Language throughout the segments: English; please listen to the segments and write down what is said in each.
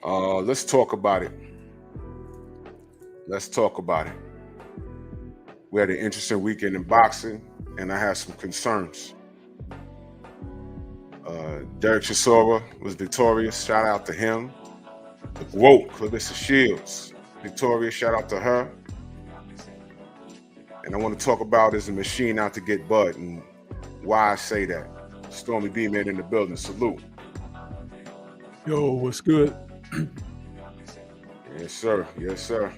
Let's talk about it. Let's talk about it. We had an interesting weekend in boxing, and I had some concerns. Derek Chisora was victorious. Shout out to him. The GOAT, Clarissa Shields, victorious. Shout out to her. And I want to talk about is a machine out to get Bud and why I say that. Stormy B man in the building. Salute. Yo, what's good? Yes, sir. Yes, sir.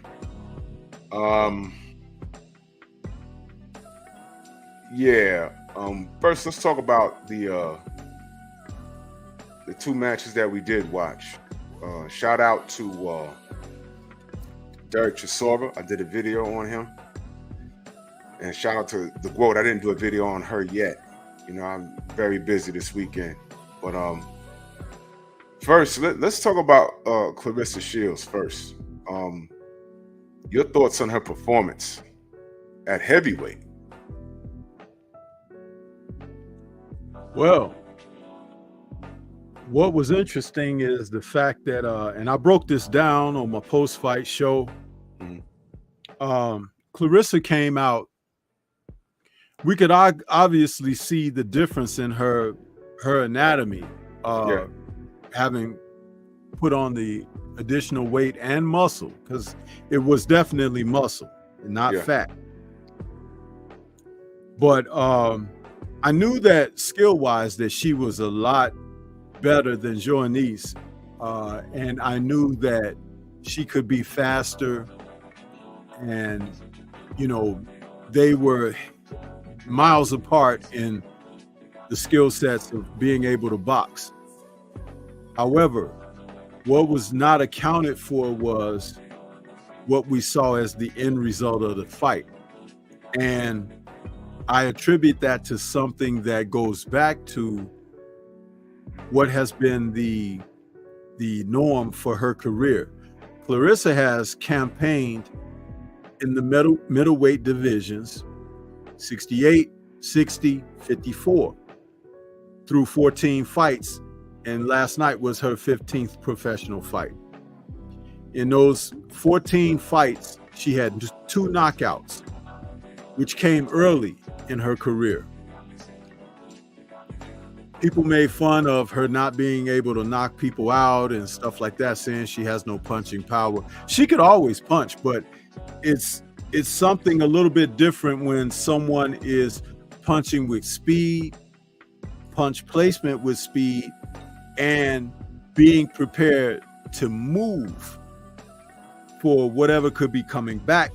First, let's talk about the two matches that we did watch. Shout out to Derek Chisora. I did a video on him. And shout out to the GOAT. I didn't do a video on her yet. You know, I'm very busy this weekend. But first, let's talk about Clarissa Shields first. Your thoughts on her performance at heavyweight? Well, what was interesting is the fact that, and I broke this down on my post-fight show. Clarissa came out. We could obviously see the difference in her anatomy, having put on the additional weight and muscle, because it was definitely muscle, not fat. But I knew that skill-wise that she was a lot better than Joannice, and I knew that she could be faster, and you know, they were miles apart in the skill sets of being able to box. However, what was not accounted for was what we saw as the end result of the fight. And I attribute that to something that goes back to what has been the norm for her career. Clarissa has campaigned in the middleweight divisions, 68, 60, 54, through 14 fights, and last night was her 15th professional fight. In those 14 fights, she had just 2 knockouts, which came early in her career. People made fun of her not being able to knock people out and stuff like that, saying she has no punching power. She could always punch, but it's something a little bit different when someone is punching with speed, punch placement with speed, and being prepared to move for whatever could be coming back,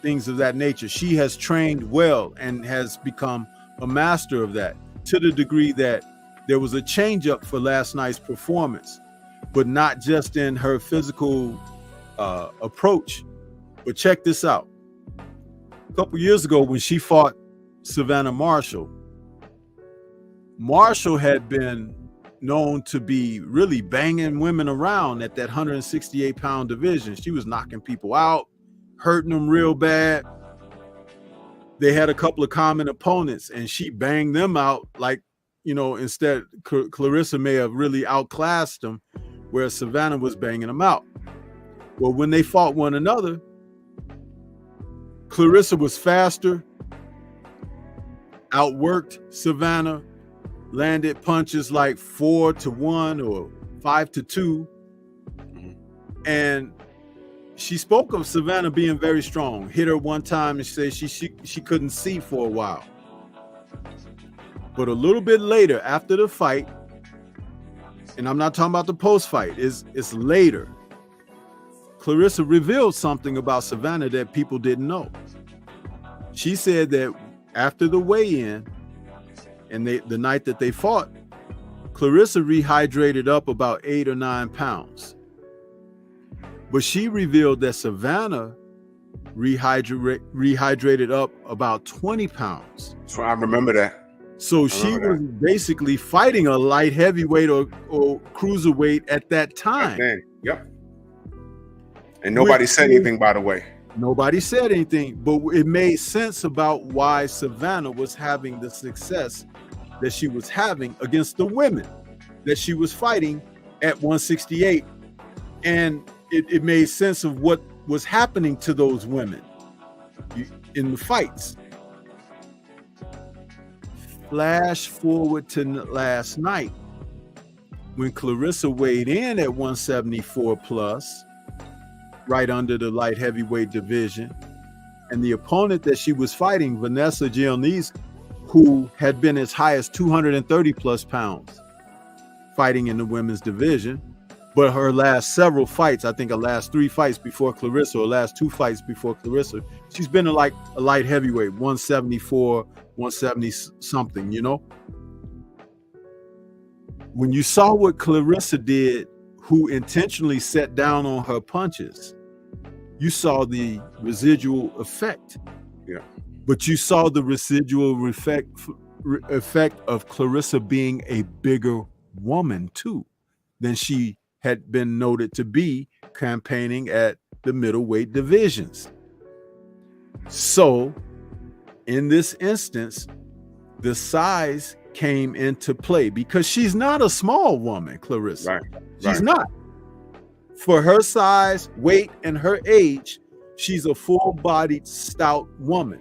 things of that nature. She has trained well and has become a master of that, to the degree that there was a change up for last night's performance, but not just in her physical approach. But check this out. A couple years ago when she fought Savannah Marshall had been known to be really banging women around at that 168-pound division. She was knocking people out, hurting them real bad. They had a couple of common opponents, and she banged them out like, you know, instead Clarissa may have really outclassed them, where Savannah was banging them out. Well, when they fought one another, Clarissa was faster, outworked Savannah, landed punches like 4-1 or 5-2. And she spoke of Savannah being very strong. Hit her one time and said she couldn't see for a while. But a little bit later, after the fight, and I'm not talking about the post-fight, it's later, Clarissa revealed something about Savannah that people didn't know. She said that after the weigh-in and the night that they fought, Clarissa rehydrated up about 8 or 9 pounds. But she revealed that Savannah rehydrated up about 20 pounds. So I remember that. So she was basically fighting a light heavyweight or cruiserweight at that time. Yep. And nobody said anything, by the way. Nobody said anything, but it made sense about why Savannah was having the success that she was having against the women that she was fighting at 168 And it made sense of what was happening to those women in the fights. Flash forward to last night when Clarissa weighed in at 174 plus, right under the light heavyweight division. And the opponent that she was fighting, Vanessa Gilnese, who had been as high as 230 plus pounds fighting in the women's division. But her last several fights, I think her last 3 fights before Clarissa, or last 2 fights before Clarissa, she's been a light heavyweight, 174, 170 something, you know? When you saw what Clarissa did, who intentionally set down on her punches, you saw the residual effect. Yeah. But you saw the residual effect of Clarissa being a bigger woman too than she had been noted to be campaigning at the middleweight divisions. So in this instance, the size came into play because she's not a small woman, Clarissa. Right. She's not. For her size, weight, and her age, she's a full-bodied, stout woman.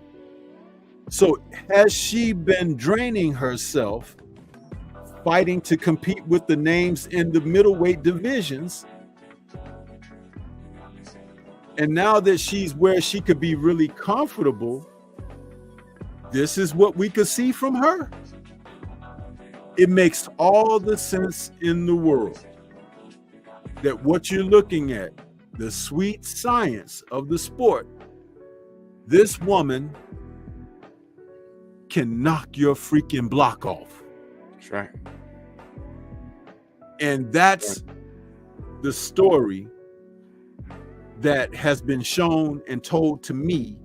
So has she been draining herself fighting to compete with the names in the middleweight divisions? And now that she's where she could be really comfortable, this is what we could see from her. It makes all the sense in the world that what you're looking at, the sweet science of the sport, this woman can knock your freaking block off. That's right. And that's the story that has been shown and told to me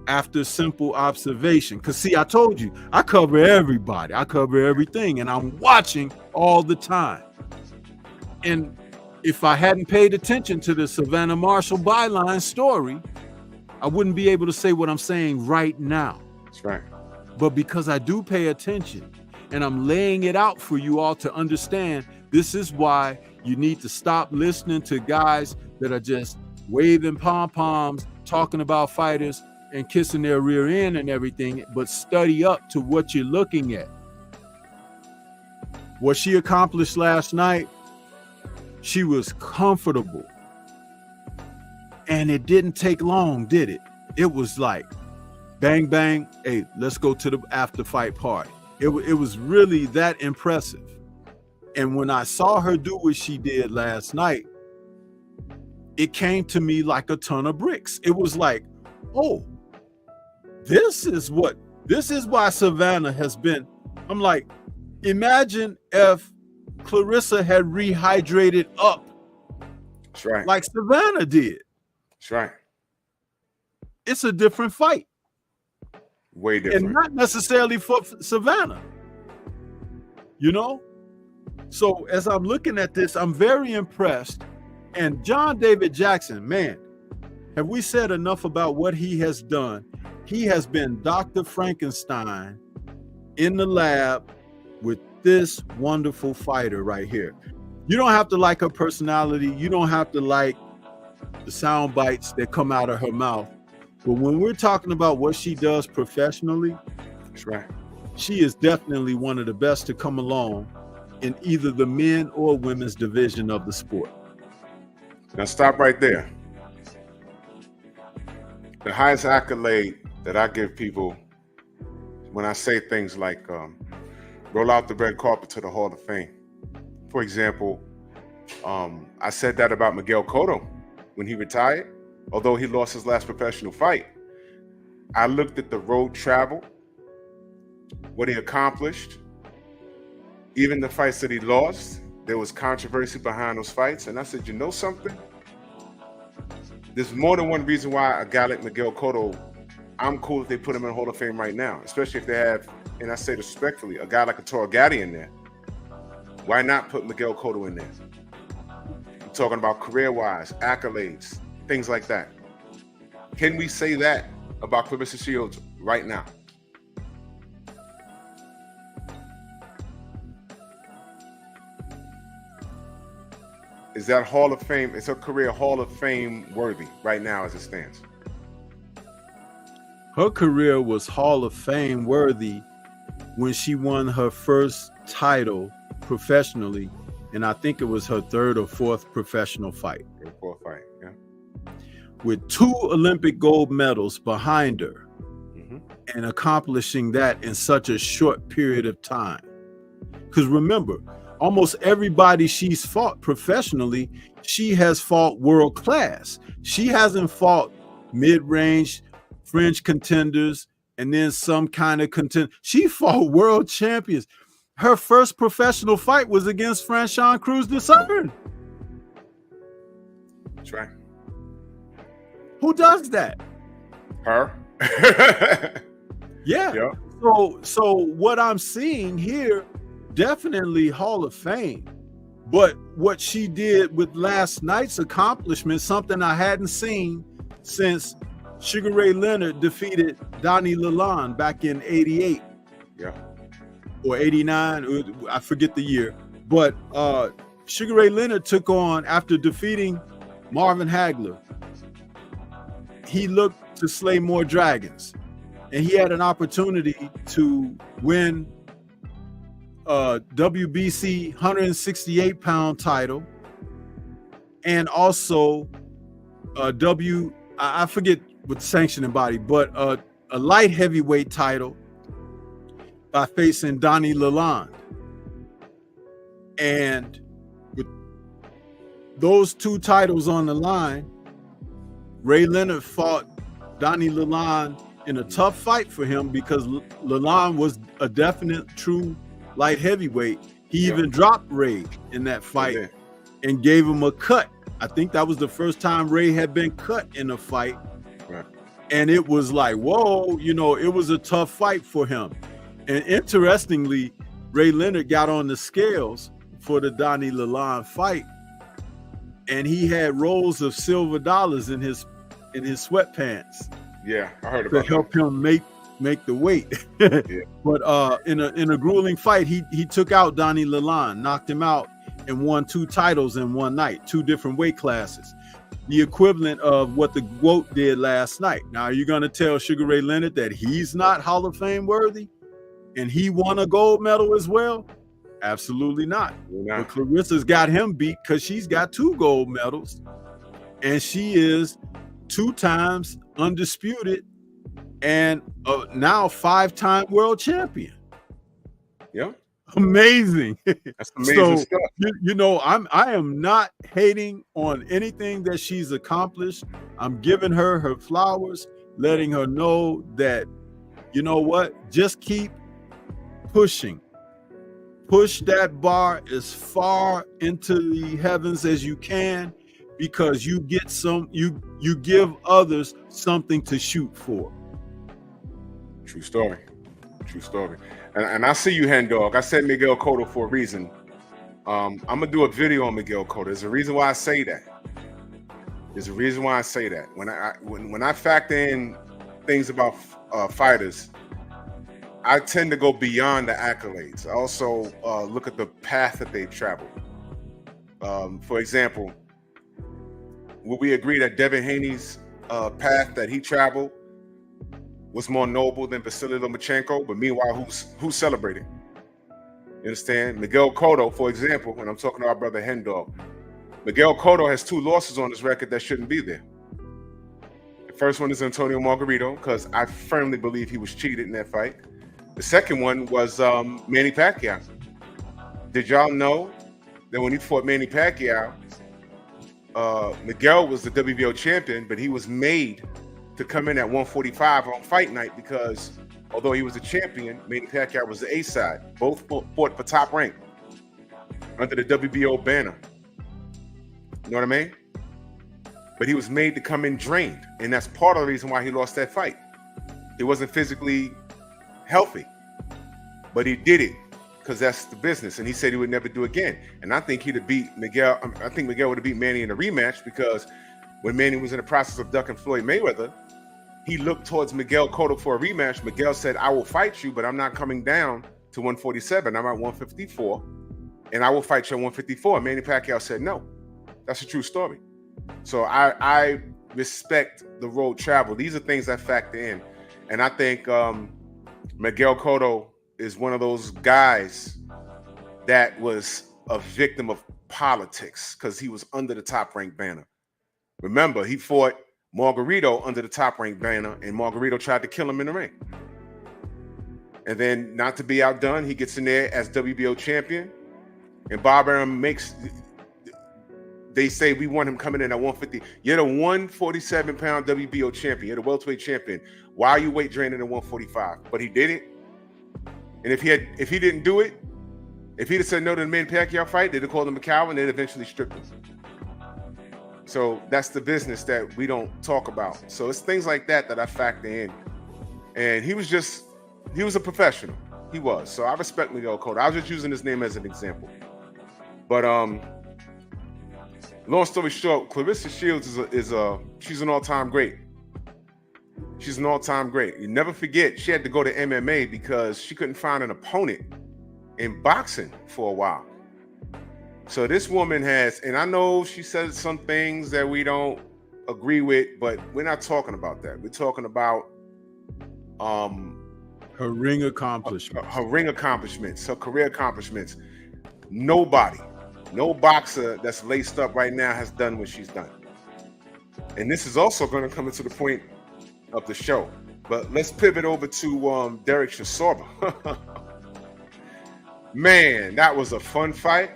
after simple observation. Because see, I told you, I cover everybody. I cover everything. And I'm watching all the time. And if I hadn't paid attention to the Savannah Marshall byline story, I wouldn't be able to say what I'm saying right now. That's right. But because I do pay attention and I'm laying it out for you all to understand, this is why you need to stop listening to guys that are just waving pom-poms, talking about fighters and kissing their rear end and everything, but study up to what you're looking at. What she accomplished last night, she was comfortable. And it didn't take long, did it? It was like, bang, bang, hey, let's go to the after fight party. It was really that impressive. And when I saw her do what she did last night, it came to me like a ton of bricks. It was like, oh, this is why Savannah has been. I'm like, imagine if Clarissa had rehydrated up. That's right. Like Savannah did. That's right. It's a different fight. Way different. And not necessarily for Savannah. You know? So as I'm looking at this, I'm very impressed. And John David Jackson, man, have we said enough about what he has done? He has been Dr. Frankenstein in the lab with this wonderful fighter right here. You don't have to like her personality. You don't have to like the sound bites that come out of her mouth. But when we're talking about what she does professionally, That's right. she is definitely one of the best to come along in either the men or women's division of the sport. Now stop right there. The highest accolade that I give people when I say things like roll out the red carpet to the Hall of Fame. For example, I said that about Miguel Cotto when he retired, although he lost his last professional fight. I looked at the road travel, what he accomplished, even the fights that he lost. There was controversy behind those fights. And I said, you know something? There's more than one reason why a guy like Miguel Cotto, I'm cool if they put him in the Hall of Fame right now, especially if they have, and I say this respectfully, a guy like a Toro Gatti in there. Why not put Miguel Cotto in there? I'm talking about career-wise, accolades, things like that. Can we say that about Clarissa Shields right now? is that Hall of Fame? Is her career Hall of Fame worthy right now as it stands? Her career was Hall of Fame worthy when she won her first title professionally, and I think it was her third or fourth professional fight. Fourth fight, yeah. With 2 Olympic gold medals behind her, and accomplishing that in such a short period of time. Because remember, almost everybody she's fought professionally, she has fought world class. She hasn't fought mid-range fringe contenders and then some kind of contender. She fought world champions. Her first professional fight was against Franchon Cruz de Southern. That's right. Who does that? Her. Yeah. Yeah. So what I'm seeing here, definitely Hall of Fame. But what she did with last night's accomplishment, something I hadn't seen since Sugar Ray Leonard defeated Donnie Lalonde back in 88. Yeah. Or 89, I forget the year. But Sugar Ray Leonard took on, after defeating Marvin Hagler, he looked to slay more dragons. And he had an opportunity to win WBC 168-pound title, and also I forget what sanctioning body, but a light heavyweight title by facing Donnie Lalonde. And with those 2 titles on the line, Ray Leonard fought Donnie Lalonde in a tough fight for him, because Lalonde was a definite true light heavyweight. He even dropped Ray in that fight and gave him a cut. I think that was the first time Ray had been cut in a fight. Right. And it was like, whoa, it was a tough fight for him. And interestingly, Ray Leonard got on the scales for the Donnie Lalonde fight, and he had rolls of silver dollars in his sweatpants. Yeah, I heard about to help him make the weight. Yeah. But in a grueling fight, he took out Donnie Lalonde, knocked him out, and won 2 titles in one night, 2 different weight classes, the equivalent of what the GOAT did last night. Now, are you going to tell Sugar Ray Leonard that he's not Hall of Fame worthy, and he won a gold medal as well? Absolutely not. But Clarissa's got him beat because she's got 2 gold medals, and she is 2 times undisputed and now 5-time world champion. Yeah. Amazing. That's amazing stuff. I am not hating on anything that she's accomplished. I'm giving her flowers, letting her know that, you know what, just keep pushing. Push that bar as far into the heavens as you can, because you get you give others something to shoot for. True story. And I see you, Hen Dog. I said Miguel Cotto for a reason. I'm gonna do a video on Miguel Cotto. There's a reason why I say that. When I factor in things about fighters, I tend to go beyond the accolades. I also look at the path that they've traveled. For example, would we agree that Devin Haney's path that he traveled was more noble than Vasily Lomachenko? But meanwhile, who's celebrating? You understand? Miguel Cotto, for example, when I'm talking to our brother Hen Dog, Miguel Cotto has 2 losses on his record that shouldn't be there. The first one is Antonio Margarito, because I firmly believe he was cheated in that fight. The second one was Manny Pacquiao. Did y'all know that when he fought Manny Pacquiao, Miguel was the WBO champion, but he was made to come in at 145 on fight night because although he was a champion, Manny Pacquiao was the A side. Both fought for top rank under the WBO banner. You know what I mean? But he was made to come in drained, and that's part of the reason why he lost that fight. He wasn't physically healthy, but he did it because that's the business, and he said he would never do again. And I think he'd have beat Miguel. I think Miguel would have beat Manny in a rematch, because when Manny was in the process of ducking Floyd Mayweather, he looked towards Miguel Cotto for a rematch. Miguel said, I will fight you, but I'm not coming down to 147. I'm at 154, and I will fight you at 154. Manny Pacquiao said no. That's a true story. So I respect the road travel. These are things I factor in. And I think Miguel Cotto is one of those guys that was a victim of politics because he was under the Top Rank banner. Remember, he fought Margarito under the Top Rank banner, and Margarito tried to kill him in the ring. And then, not to be outdone, he gets in there as WBO champion, and Bob Arum makes. They say we want him coming in at 150. You're the 147-pound WBO champion. You're the welterweight champion. Why are you weight draining at 145? But he did it. And if he didn't do it, if he'd have said no to the Manny Pacquiao fight, they'd have called him a coward and they'd eventually stripped him. So that's the business that we don't talk about. So it's things like that I factor in. And he was a professional. He was. So I respect Miguel Cotto. I was just using his name as an example. But long story short, Clarissa Shields she's an all-time great. She's an all-time great. You never forget, she had to go to MMA because she couldn't find an opponent in boxing for a while. So this woman has, and I know she said some things that we don't agree with, but we're not talking about that. We're talking about her ring accomplishments. Her ring accomplishments, her career accomplishments. No boxer that's laced up right now has done what she's done. And this is also going to come into the point of the show. But let's pivot over to Derek Chisora. Man, that was a fun fight.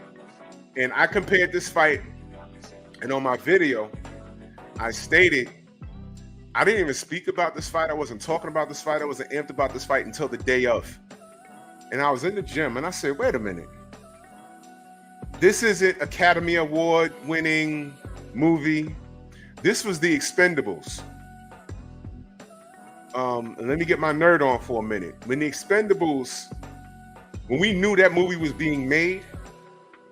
And I compared this fight, and on my video, I stated, I didn't even speak about this fight. I wasn't talking about this fight. I wasn't amped about this fight until the day of. And I was in the gym, and I said, wait a minute. This isn't Academy Award winning movie. This was The Expendables. And let me get my nerd on for a minute. When The Expendables, when we knew that movie was being made,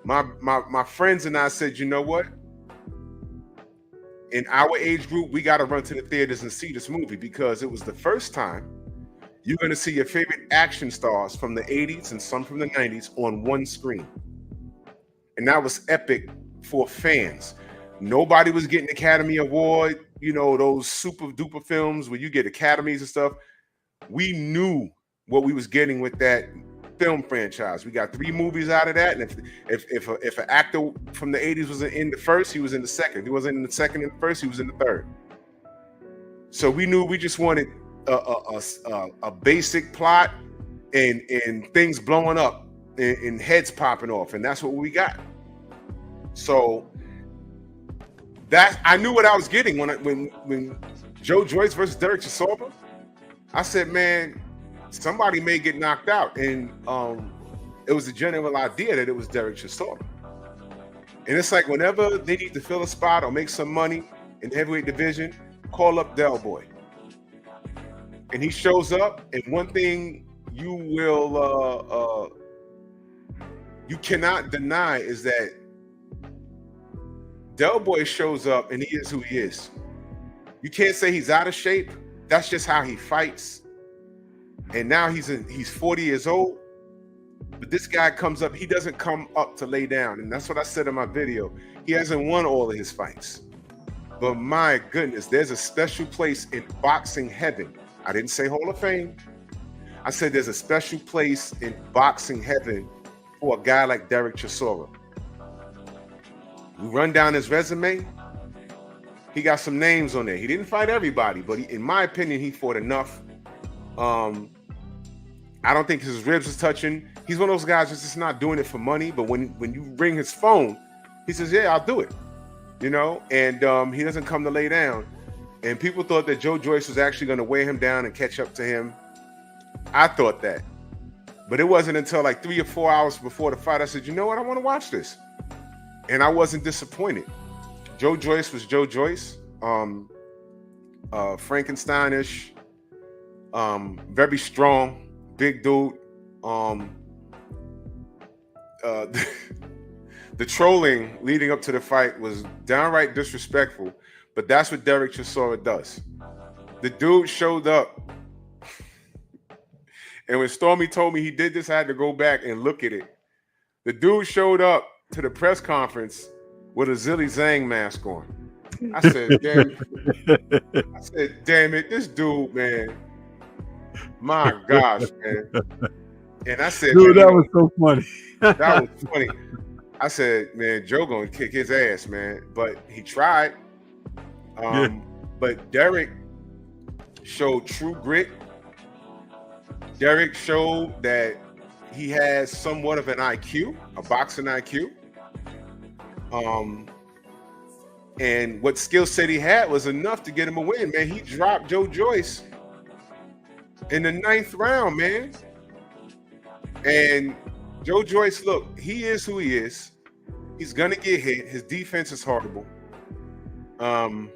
my friends and I said, you know what? In our age group, we got to run to the theaters and see this movie because it was the first time you're going to see your favorite action stars from the 80s and some from the 90s on one screen. And that was epic for fans. Nobody was getting Academy Award, those super duper films where you get academies and stuff. We knew what we was getting with that film franchise. We got 3 movies out of that, and if an actor from the 80s was in the first, he was in the second. If he wasn't in the second and the first, he was in the third. So we knew we just wanted a basic plot and things blowing up and heads popping off, and that's what we got. So that I knew what I was getting when Joe Joyce versus Derek Chisora. I said, man, somebody may get knocked out, and it was a general idea that it was Derek Chisora. And it's like whenever they need to fill a spot or make some money in the heavyweight division, call up Del Boy. And he shows up, and one thing you cannot deny is that Del Boy shows up and he is who he is. You can't say he's out of shape. That's just how he fights. And now he's 40 years old. But this guy comes up, he doesn't come up to lay down. And that's what I said in my video. He hasn't won all of his fights. But my goodness, there's a special place in boxing heaven. I didn't say Hall of Fame. I said there's a special place in boxing heaven for a guy like Derek Chisora. We run down his resume. He got some names on there. He didn't fight everybody, but in my opinion, he fought enough. I don't think his ribs is touching. He's one of those guys that's just not doing it for money. But when you ring his phone, he says, yeah, I'll do it. And he doesn't come to lay down. And people thought that Joe Joyce was actually going to weigh him down and catch up to him. I thought that. But it wasn't until like 3 or 4 hours before the fight, I said, you know what? I want to watch this. And I wasn't disappointed. Joe Joyce was Joe Joyce. Frankensteinish. Very strong. Big dude. The trolling leading up to the fight was downright disrespectful, but that's what Derek Chisora does. The dude showed up, and when Stormy told me he did this, I had to go back and look at it. The dude showed up to the press conference with a Zilly Zang mask on. I said, damn it, this dude, man. My gosh, man. And I said, dude, that was so funny. That was funny. I said, man, Joe gonna kick his ass, man. But he tried. But Derek showed true grit. Derek showed that he has somewhat of an IQ, a boxing IQ. And what skill set he had was enough to get him a win, man. He dropped Joe Joyce in the 9th round, man. And Joe Joyce, look, he is who he is. He's gonna get hit. His defense is horrible. But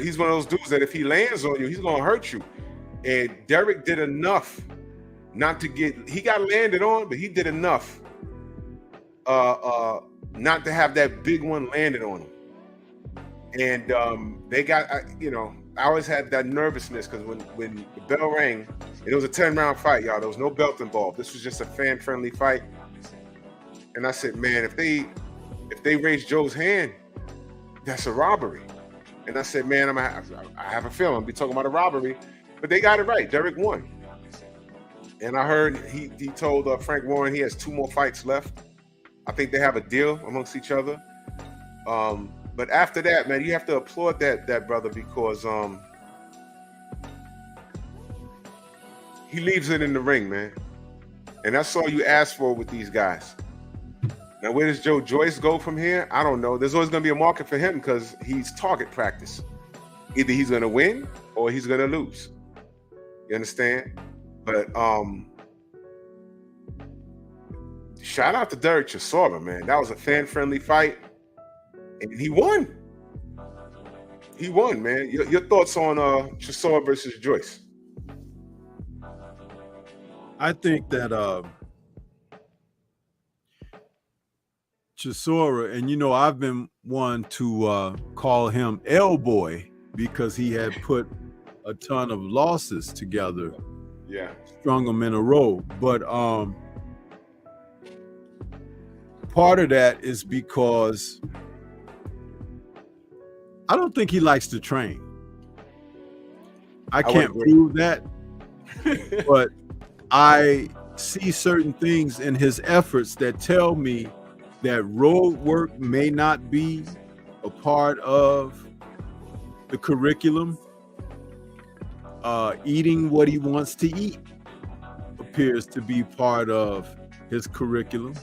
he's one of those dudes that if he lands on you, he's gonna hurt you. And Derek did enough not to get. He got landed on, but he did enough not to have that big one landed on him. And they got, I always had that nervousness because when the bell rang, it was a 10-round fight, y'all. There was no belt involved. This was just a fan-friendly fight. And I said, man, if they raise Joe's hand, that's a robbery. And I said, man, I have a feeling I'll be talking about a robbery. But they got it right. Derek won. And I heard he told Frank Warren he has 2 more fights left. I think they have a deal amongst each other. But after that, man, you have to applaud that brother because he leaves it in the ring, man. And that's all you ask for with these guys. Now, where does Joe Joyce go from here? I don't know. There's always going to be a market for him because he's target practice. Either he's going to win or he's going to lose. You understand? But shout out to Derek Chisora, man. That was a fan-friendly fight. And he won. He won, man. Your thoughts on Chisora versus Joyce? I think that Chisora, and I've been one to call him L Boy because he had put a ton of losses together. Yeah. Strung them in a row. But part of that is because I don't think he likes to train. I can't prove that, but I see certain things in his efforts that tell me that road work may not be a part of the curriculum. Eating what he wants to eat appears to be part of his curriculum.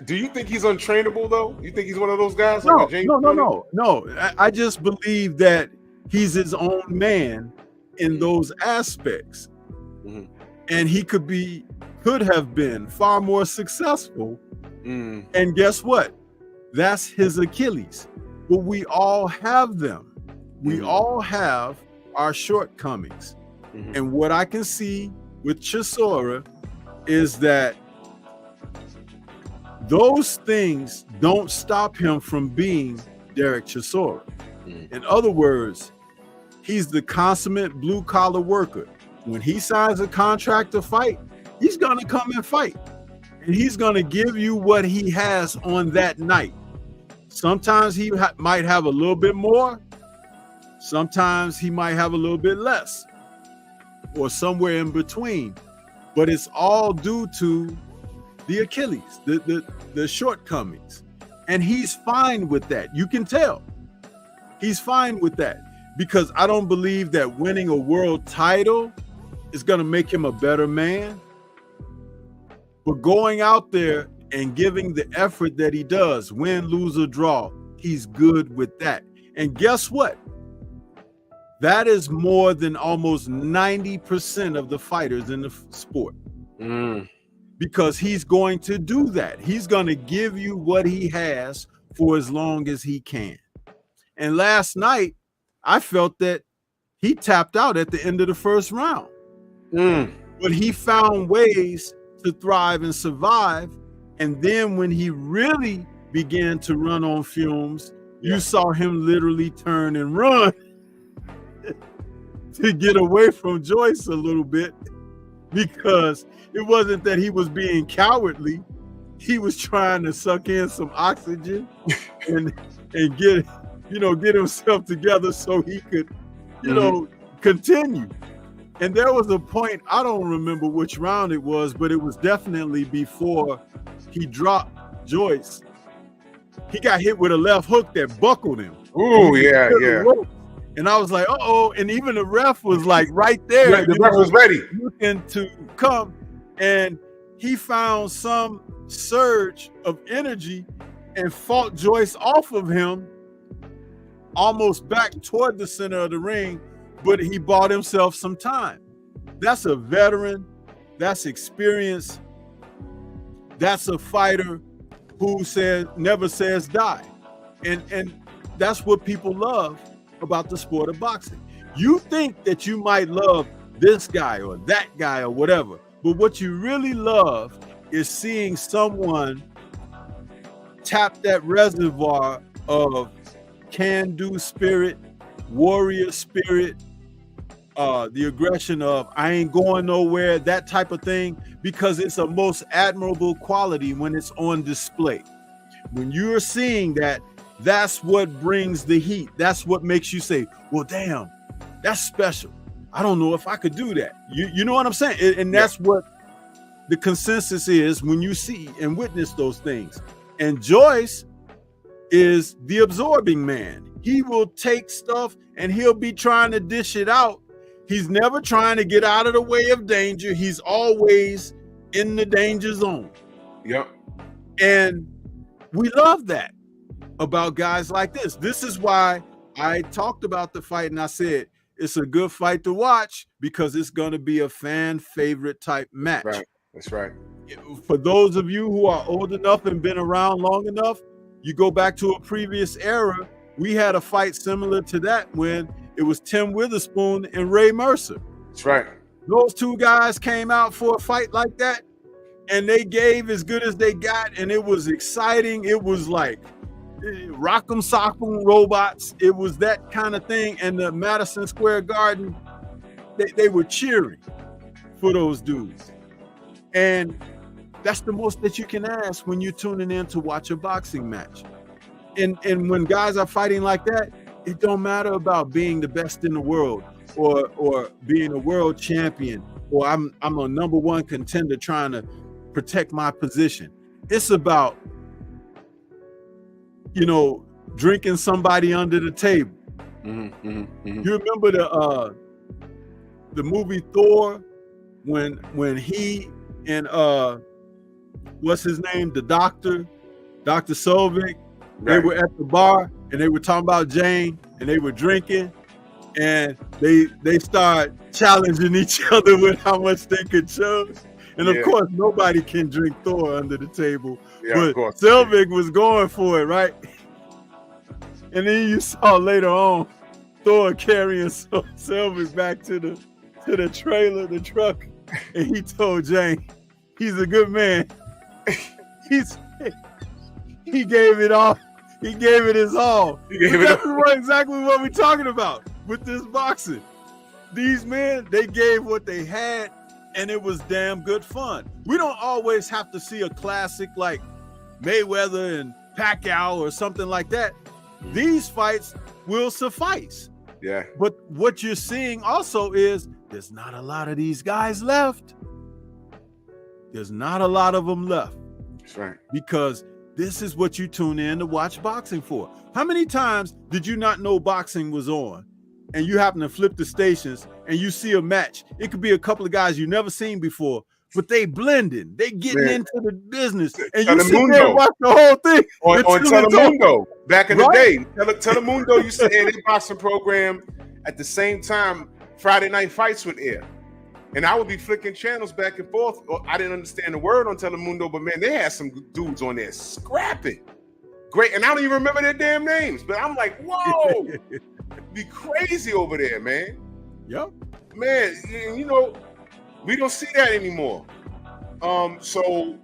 Do you think he's untrainable, though? You think he's one of those guys? No, like no. I just believe that he's his own man in those aspects. Mm-hmm. And he could have been far more successful. Mm. And guess what? That's his Achilles. But we all have them. We all have our shortcomings. Mm-hmm. And what I can see with Chisora is that those things don't stop him from being Derek Chisora. Mm. In other words, he's the consummate blue-collar worker. When he signs a contract to fight, he's going to come and fight. And he's going to give you what he has on that night. Sometimes he might have a little bit more. Sometimes he might have a little bit less. Or somewhere in between. But it's all due to the Achilles, the shortcomings. And he's fine with that. You can tell. He's fine with that. Because I don't believe that winning a world title is going to make him a better man. But going out there and giving the effort that he does, win, lose, or draw, he's good with that. And guess what? That is more than almost 90% of the fighters in the sport. Mm. Because he's going to do that. He's going to give you what he has for as long as he can. And last night, I felt that he tapped out at the end of the first round. Mm. But he found ways to thrive and survive. And then when he really began to run on fumes, you saw him literally turn and run to get away from Joyce a little bit, because it wasn't that he was being cowardly. he was trying to suck in some oxygen and get himself together so he could, continue. And there was a point, I don't remember which round it was, but it was definitely before he dropped Joyce. He got hit with a left hook that buckled him. Ooh, yeah. And I was like, uh-oh. And even the ref was like right there. Yeah, the ref was ready. Looking to come. And he found some surge of energy and fought Joyce off of him, almost back toward the center of the ring, but he bought himself some time. That's a veteran. That's experience. That's a fighter who never says die. And that's what people love about the sport of boxing. You think that you might love this guy or that guy or whatever, but what you really love is seeing someone tap that reservoir of can-do spirit, warrior spirit, the aggression of I ain't going nowhere, that type of thing, because it's a most admirable quality when it's on display. When you're seeing that, that's what brings the heat. That's what makes you say, well, damn, that's special. I don't know if I could do that. You know what I'm saying? And that's what the consensus is when you see and witness those things. And Joyce is the absorbing man. He will take stuff and he'll be trying to dish it out. He's never trying to get out of the way of danger. He's always in the danger zone. Yep. And we love that about guys like this. This is why I talked about the fight and I said it's a good fight to watch because it's going to be a fan favorite type match. Right. That's right. For those of you who are old enough and been around long enough, you go back to a previous era. We had a fight similar to that when it was Tim Witherspoon and Ray Mercer. That's right. Those two guys came out for a fight like that and they gave as good as they got, and it was exciting. It was like rock'em sock'em robots. It was that kind of thing. And the Madison Square Garden, they were cheering for those dudes. And that's the most that you can ask when you're tuning in to watch a boxing match. And when guys are fighting like that, it don't matter about being the best in the world or being a world champion or I'm a #1 contender trying to protect my position. It's about, drinking somebody under the table. You remember the movie Thor when he and what's his name, the Dr. Solvik, they were at the bar and they were talking about Jane and they were drinking and they start challenging each other with how much they could chug. And of course, nobody can drink Thor under the table, but Selvig was going for it, right? And then you saw later on Thor carrying Selvig back to the trailer, the truck, and he told Jane, he's a good man. He gave it all. He gave it his all. That's exactly what we're talking about with this boxing. These men, they gave what they had, and it was damn good fun. We don't always have to see a classic like Mayweather and Pacquiao or something like that. These fights will suffice. Yeah. But what you're seeing also is there's not a lot of these guys left. There's not a lot of them left. That's right. Because this is what you tune in to watch boxing for. How many times did you not know boxing was on and you happen to flip the stations and you see a match? It could be a couple of guys you never seen before, but they blending, they getting into the business, and you sit there and watch the whole thing. On Telemundo, back in the day, Telemundo used to air their boxing program at the same time Friday Night Fights would air. And I would be flicking channels back and forth. I didn't understand the word on Telemundo, but man, they had some dudes on there scrapping. Great. And I don't even remember their damn names, but I'm like, whoa, be crazy over there, man. Yep. Man, we don't see that anymore. So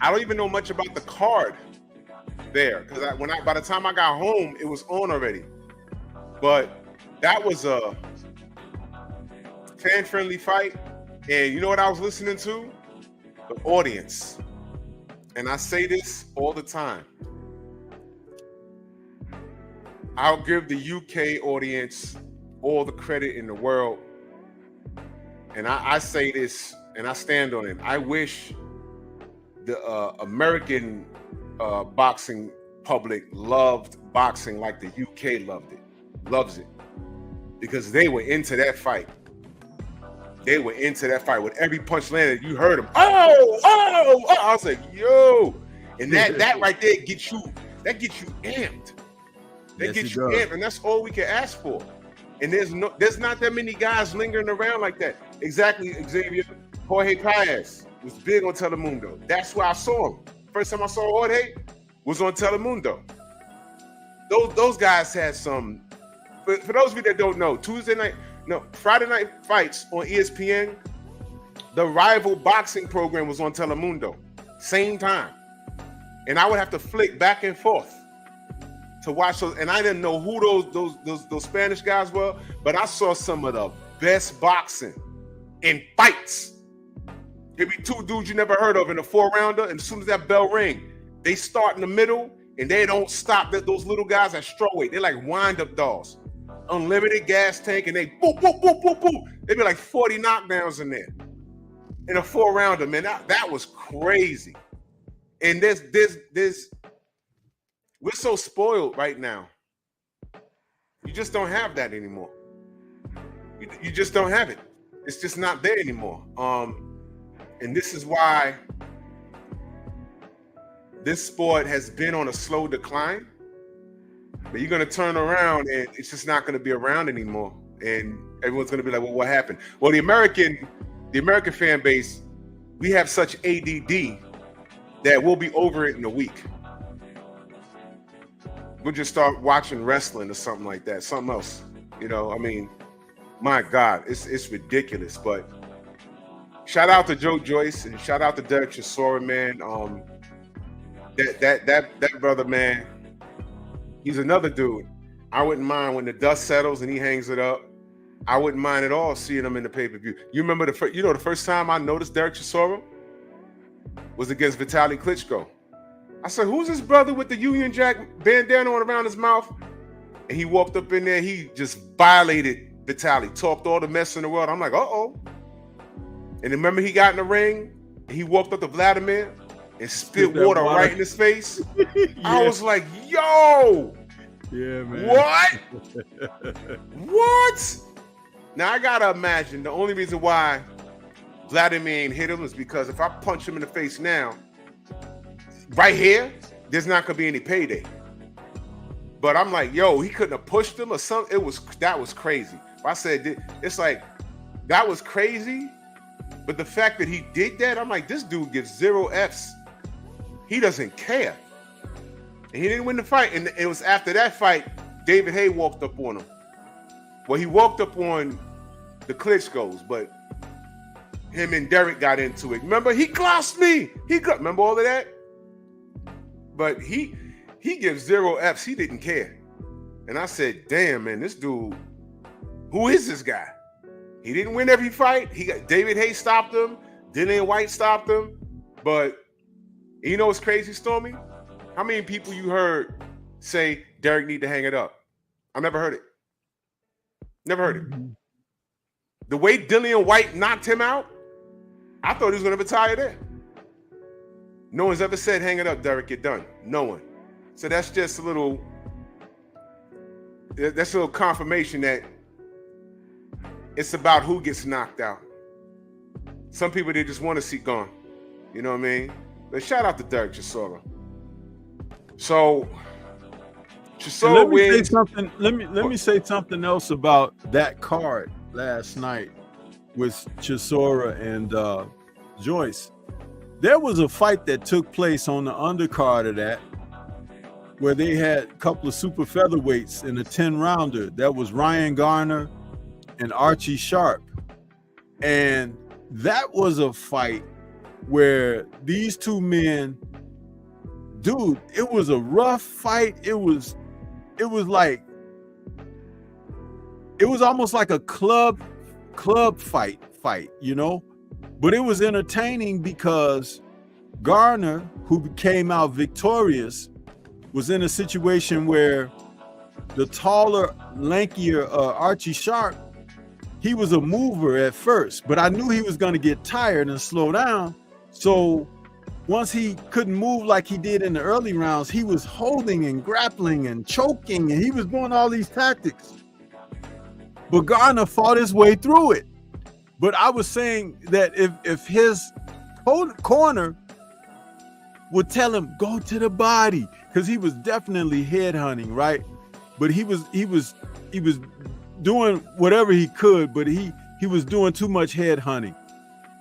I don't even know much about the card there because by the time I got home, it was on already. But that was a fan-friendly fight, and you know what I was listening to? The audience. and I say this all the time, I'll give the UK audience all the credit in the world. And I say this, and I stand on it. I wish the American boxing public loved boxing like the UK loves it, because they were into that fight. They were into that fight. With every punch landed, you heard them. Oh! I was like, yo, and that right there gets you amped. That gets you amped, and that's all we can ask for. And there's not that many guys lingering around like that. Exactly, Xavier. Jorge Paez was big on Telemundo. That's where I saw him. First time I saw Jorge was on Telemundo. Those guys had some. For those of you that don't know, Friday night fights on ESPN. The rival boxing program was on Telemundo, same time, and I would have to flick back and forth to watch those. And I didn't know who those Spanish guys were, but I saw some of the best boxing in fights. There'd be two dudes you never heard of in a 4-rounder, and as soon as that bell ring, they start in the middle and they don't stop. Those little guys at strawweight, they're like wind-up dolls. Unlimited gas tank, and they boop, boop, boop, boop, boop. There'd be like 40 knockdowns in there. In a 4-rounder, man, that was crazy. And we're so spoiled right now. You just don't have that anymore. You just don't have it. It's just not there anymore. And this is why this sport has been on a slow decline. But you're going to turn around and it's just not going to be around anymore. And everyone's going to be like, well, what happened? Well, the American fan base, we have such ADD that we'll be over it in a week. We'll just start watching wrestling or something like that, something else. You know, I mean, my God, it's ridiculous. But shout out to Joe Joyce and shout out to Derek Chisora, man. That brother, man, he's another dude. I wouldn't mind when the dust settles and he hangs it up. I wouldn't mind at all seeing him in the pay-per-view. You remember the first time I noticed Derek Chisora was against Vitaly Klitschko. I said, who's this brother with the Union Jack bandana on around his mouth? And he walked up in there. He just violated Vitaly, talked all the mess in the world. I'm like, uh-oh. And remember he got in the ring, and he walked up to Vladimir and spit water right in his face. Yeah. I was like, yo. Yeah, man. What? What? Now, I got to imagine the only reason why Vladimir ain't hit him is because if I punch him in the face now, right here, there's not going to be any payday. But I'm like, yo, he couldn't have pushed him or something. That was crazy. I said, it's like, that was crazy. But the fact that he did that, I'm like, this dude gives 0 Fs. He doesn't care. And he didn't win the fight. And it was after that fight, David Haye walked up on him. Well, he walked up on the Klitschko's, but him and Derek got into it. Remember, he glossed me. Remember all of that? But he gives 0 Fs. He didn't care. And I said, damn, man, this dude, who is this guy? He didn't win every fight. David Haye stopped him. Dillian White stopped him. But you know what's crazy, Stormy? How many people you heard say Derek need to hang it up? I never heard it. Never heard it. The way Dillian White knocked him out, I thought he was going to retire there. No one's ever said, hang it up, Derek, you're done. No one. So that's just a little confirmation that it's about who gets knocked out. Some people, they just want to see gone. You know what I mean? But shout out to Derek Chisora. So, Chisora wins. Let me say something else about that card last night with Chisora and Joyce. There was a fight that took place on the undercard of that where they had a couple of super featherweights in a 10-rounder. That was Ryan Garner and Archie Sharp. And that was a fight where these two men, dude, it was a rough fight. It was almost like a club fight, you know? But it was entertaining because Garner, who came out victorious was in a situation where the taller, lankier Archie Sharp, he was a mover at first, but I knew he was going to get tired and slow down. So once he couldn't move like he did in the early rounds, he was holding and grappling and choking, and he was doing all these tactics. But Garner fought his way through it. But I was saying that if his corner would tell him, go to the body, because he was definitely head hunting, right? But he was doing whatever he could, but he was doing too much head hunting.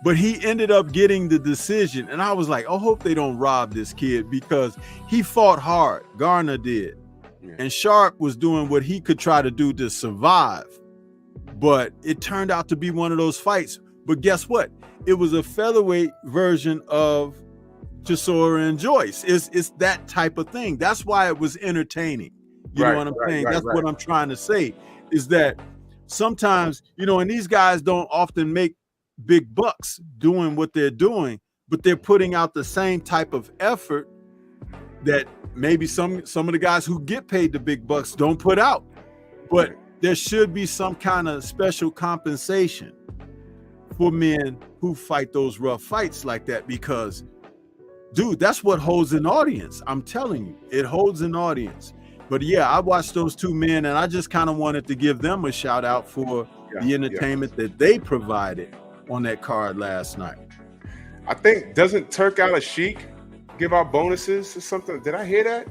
But he ended up getting the decision. And I was like, I hope they don't rob this kid, because he fought hard. Garner did. Yeah. And Sharp was doing what he could try to do to survive. But it turned out to be one of those fights. But guess what? It was a featherweight version of Chisora and Joyce. It's that type of thing. That's why it was entertaining. You know what I'm saying? That's what I'm trying to say, is that sometimes, and these guys don't often make big bucks doing what they're doing, but they're putting out the same type of effort that maybe some of the guys who get paid the big bucks don't put out. But there should be some kind of special compensation for men who fight those rough fights like that, because, dude, that's what holds an audience. I'm telling you, it holds an audience. But yeah, I watched those two men, and I just kind of wanted to give them a shout out for the entertainment that they provided on that card last night. I think, doesn't Turk Al Sheik give out bonuses or something? Did I hear that?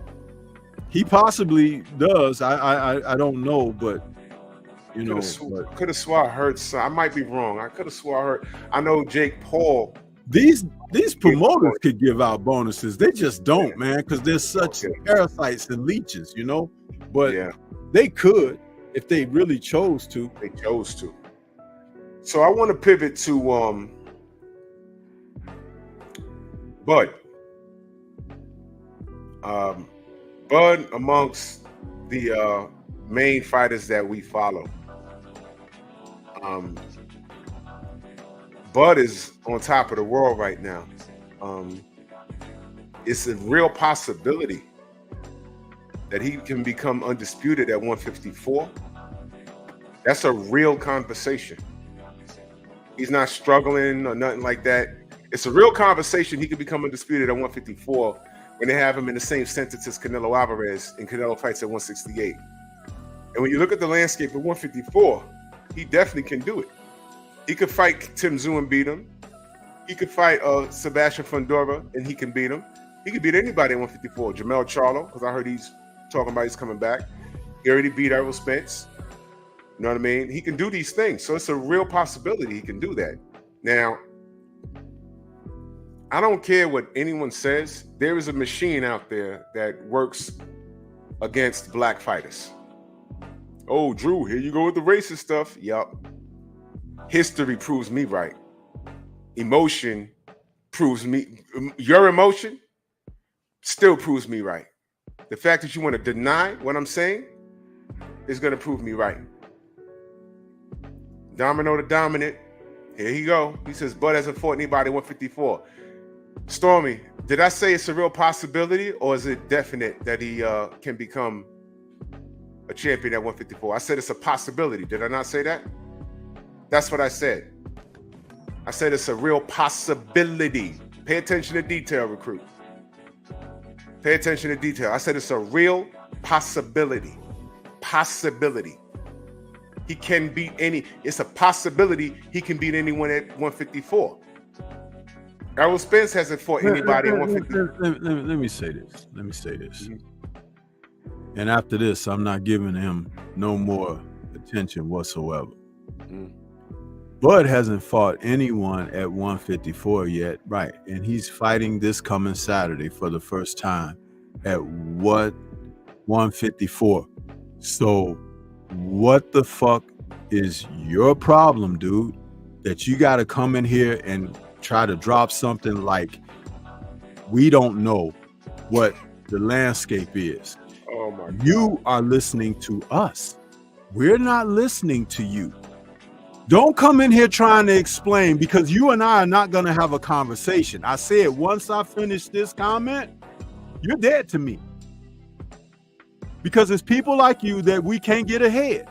He possibly does. I don't know, but could have swore I heard some. I might be wrong. I could have swore I heard. I know Jake Paul. These promoters could give out bonuses. They just don't, man, because they're such parasites and leeches, But they could if they really chose to. They chose to. So I want to pivot to Bud. Bud amongst the main fighters that we follow. Bud is on top of the world right now. It's a real possibility that he can become undisputed at 154. That's a real conversation. He's not struggling or nothing like that. It's a real conversation. He could become undisputed at 154 when they have him in the same sentence as Canelo Alvarez, and Canelo fights at 168. And when you look at the landscape at 154, he definitely can do it. He could fight Tim Tszyu and beat him. He could fight Sebastian Fundora and he can beat him. He could beat anybody at 154. Jamel Charlo, because I heard he's talking about he's coming back. He already beat Errol Spence. You know what I mean? He can do these things. So it's a real possibility he can do that. Now, I don't care what anyone says. There is a machine out there that works against black fighters. Oh, Drew, here you go with the racist stuff. Yup. History proves me right. Emotion proves me. Your emotion still proves me right. The fact that you want to deny what I'm saying is going to prove me right. Domino the Dominant. Here you go. He says Bud hasn't fought anybody 154. Stormy, did I say it's a real possibility, or is it definite that he can become a champion at 154? I said it's a possibility. Did I not say that? That's what I said. I said it's a real possibility. Pay attention to detail, recruit. Pay attention to detail. I said it's a real possibility. Possibility. He can beat any. It's a possibility he can beat anyone at 154. Errol Spence hasn't fought anybody at 154. Let me say this. Mm-hmm. And after this, I'm not giving him no more attention whatsoever. Mm. Bud hasn't fought anyone at 154 yet, right? And he's fighting this coming Saturday for the first time at 154. So what the fuck is your problem, dude? That you got to come in here and try to drop something like we don't know what the landscape is. Oh my God. You are listening to us. We're not listening to you. Don't come in here trying to explain, because you and I are not going to have a conversation. I said, once I finish this comment, you're dead to me. Because it's people like you that we can't get ahead.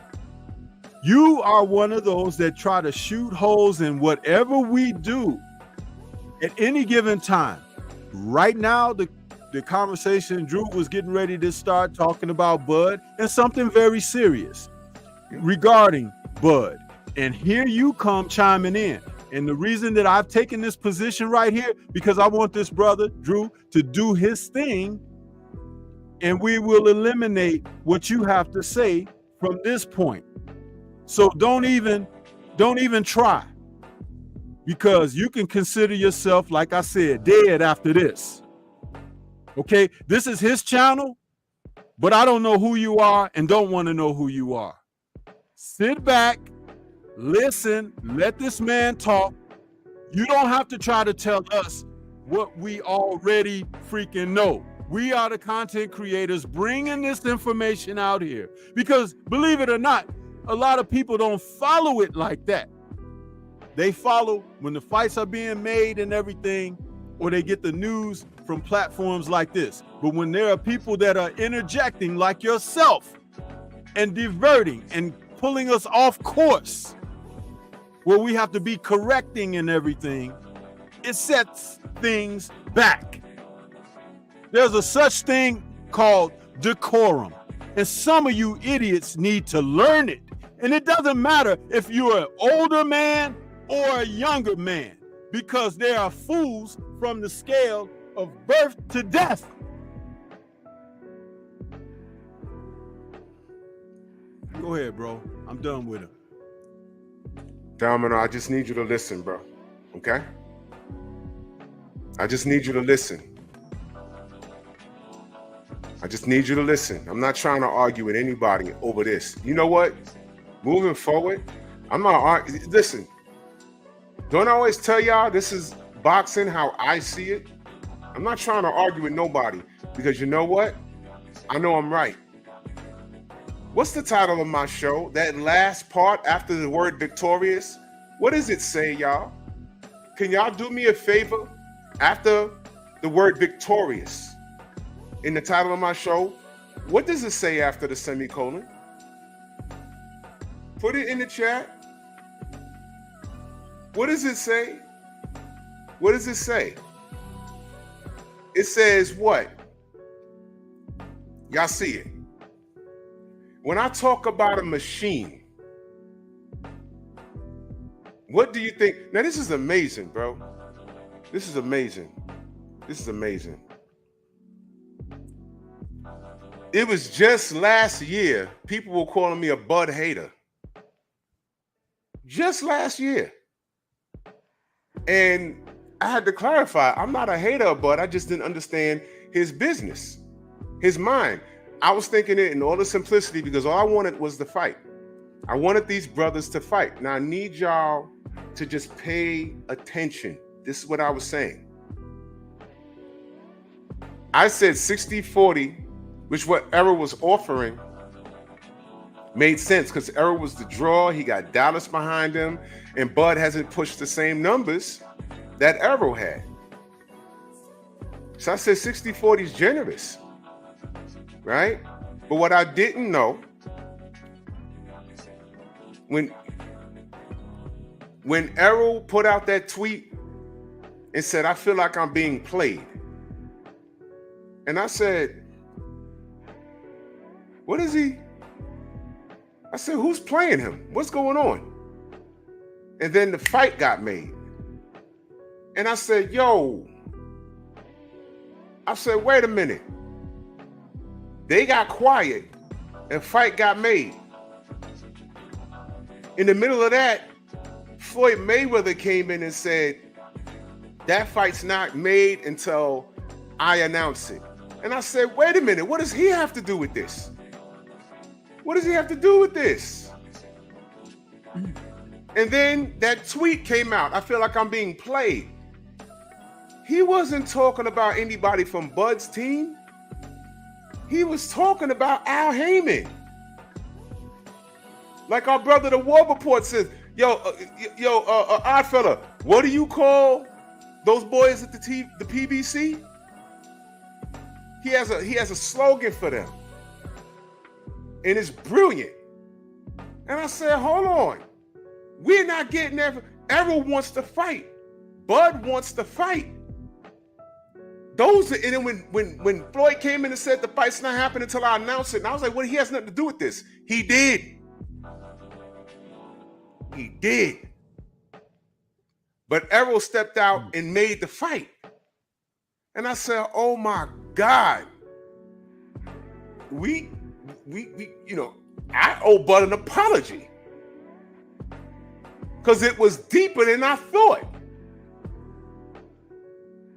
You are one of those that try to shoot holes in whatever we do at any given time. Right now, the conversation, Drew was getting ready to start talking about Bud and something very serious regarding Bud. And here you come chiming in. And the reason that I've taken this position right here, because I want this brother, Drew, to do his thing. And we will eliminate what you have to say from this point. So don't even try. Because you can consider yourself, like I said, dead after this. Okay? This is his channel, but I don't know who you are and don't want to know who you are. Sit back. Listen, let this man talk. You don't have to try to tell us what we already freaking know. We are the content creators bringing this information out here. Because believe it or not, a lot of people don't follow it like that. They follow when the fights are being made and everything, or they get the news from platforms like this. But when there are people that are interjecting like yourself and diverting and pulling us off course, where we have to be correcting and everything, it sets things back. There's a such thing called decorum. And some of you idiots need to learn it. And it doesn't matter if you're an older man or a younger man, because there are fools from the scale of birth to death. Go ahead, bro. I'm done with it. Domino, I just need you to listen, bro. Okay? I just need you to listen. I just need you to listen. I'm not trying to argue with anybody over this. You know what? Moving forward, I'm not arguing. Listen, don't I always tell y'all this is boxing how I see it? I'm not trying to argue with nobody, because you know what? I know I'm right. What's the title of my show? That last part after the word victorious? What does it say, y'all? Can y'all do me a favor? After the word victorious in the title of my show, what does it say after the semicolon? Put it in the chat. What does it say? What does it say? It says what? Y'all see it? When I talk about a machine, what do you think? Now, this is amazing, bro. This is amazing. This is amazing. It was just last year, people were calling me a Bud hater. Just last year. And I had to clarify, I'm not a hater of Bud. I just didn't understand his business, his mind. I was thinking it in all the simplicity, because all I wanted was the fight. I wanted these brothers to fight. Now I need y'all to just pay attention. This is what I was saying. I said 60-40, which what Errol was offering made sense, because Errol was the draw. He got Dallas behind him, and Bud hasn't pushed the same numbers that Errol had. So I said 60-40 is generous. Right? But what I didn't know, when Errol put out that tweet and said, I feel like I'm being played. And I said, what is he? I said, who's playing him? What's going on? And then the fight got made. And I said, yo, I said, wait a minute. They got quiet and fight got made. In the middle of that, Floyd Mayweather came in and said, that fight's not made until I announce it. And I said, wait a minute, what does he have to do with this? What does he have to do with this? And then that tweet came out. I feel like I'm being played. He wasn't talking about anybody from Bud's team. He was talking about Al Heyman. Like our brother, the War Report says, Odd fella, what do you call those boys at the PBC? He has a slogan for them, and it's brilliant. And I said, hold on, we're not getting Errol wants to fight, Bud wants to fight. And then when Floyd came in and said the fight's not happening until I announce it, and I was like, well, he has nothing to do with this. He did. But Errol stepped out and made the fight. And I said, oh my God. I owe Bud an apology. Because it was deeper than I thought.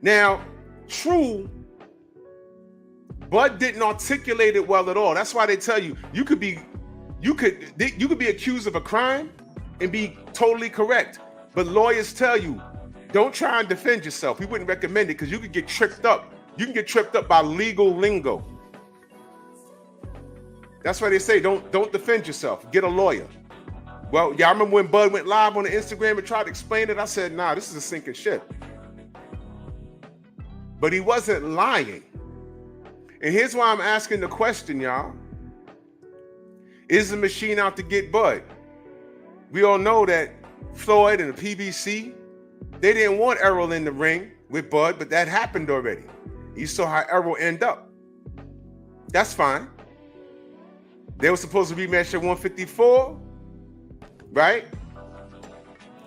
Now, true, Bud didn't articulate it well at all. That's why they tell you you could be accused of a crime and be totally correct. But lawyers tell you, don't try and defend yourself. We wouldn't recommend it because you could get tripped up. You can get tripped up by legal lingo. That's why they say don't defend yourself. Get a lawyer. Well, yeah, I remember when Bud went live on the Instagram and tried to explain it. I said, nah, this is a sinking ship. But he wasn't lying. And here's why I'm asking the question, y'all. Is the machine out to get Bud? We all know that Floyd and the PBC, they didn't want Errol in the ring with Bud, but that happened already. You saw how Errol ended up. That's fine. They were supposed to rematch at 154, right?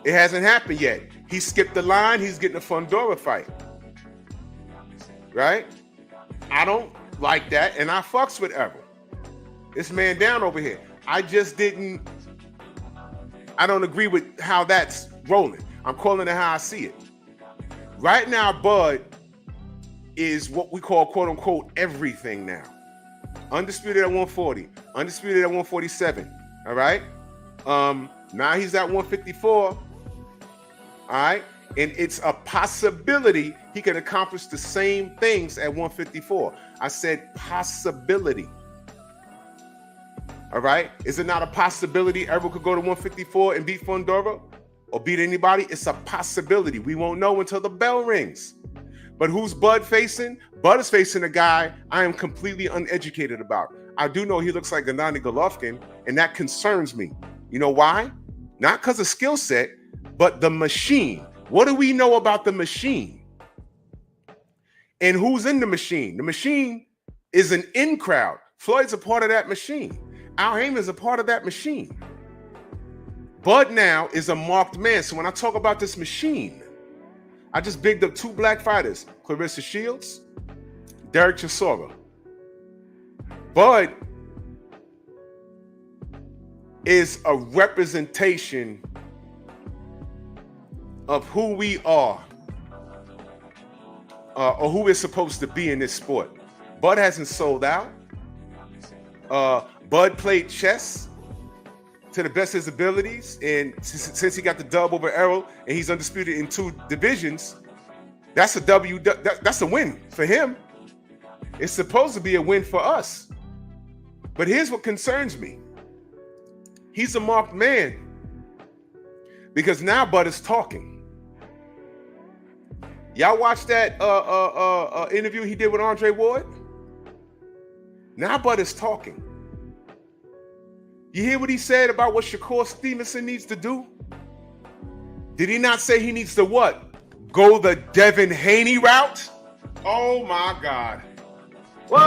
It hasn't happened yet. He skipped the line. He's getting a Fundora fight. Right? I don't like that, and I fucks with Errol. This man down over here. I don't agree with how that's rolling. I'm calling it how I see it. Right now, Bud is what we call, quote unquote, everything now. Undisputed at 140, undisputed at 147. All right. Now he's at 154. All right. And it's a possibility he can accomplish the same things at 154. I said possibility. All right? Is it not a possibility Errol could go to 154 and beat Fundora or beat anybody? It's a possibility. We won't know until the bell rings. But who's Bud facing? Bud is facing a guy I am completely uneducated about. I do know he looks like Gennady Golovkin, and that concerns me. You know why? Not because of skill set, but the machine. What do we know about the machine? And who's in the machine? The machine is an in crowd. Floyd's a part of that machine. Al Heyman's a part of that machine. Bud now is a marked man. So when I talk about this machine, I just bigged up two black fighters, Clarissa Shields, Derek Chisora. Bud is a representation of who we are or who we're supposed to be in this sport. Bud hasn't sold out. Bud played chess to the best of his abilities, and since he got the dub over Errol and he's undisputed in 2 divisions, that's a W. That's a win for him. It's supposed to be a win for us. But here's what concerns me. He's a marked man because now Bud is talking. Y'all watched that interview he did with Andre Ward? Now Bud is talking. You hear what he said about what Shakur Stevenson needs to do? Did he not say he needs to what? Go the Devin Haney route? Oh my God. Whoa!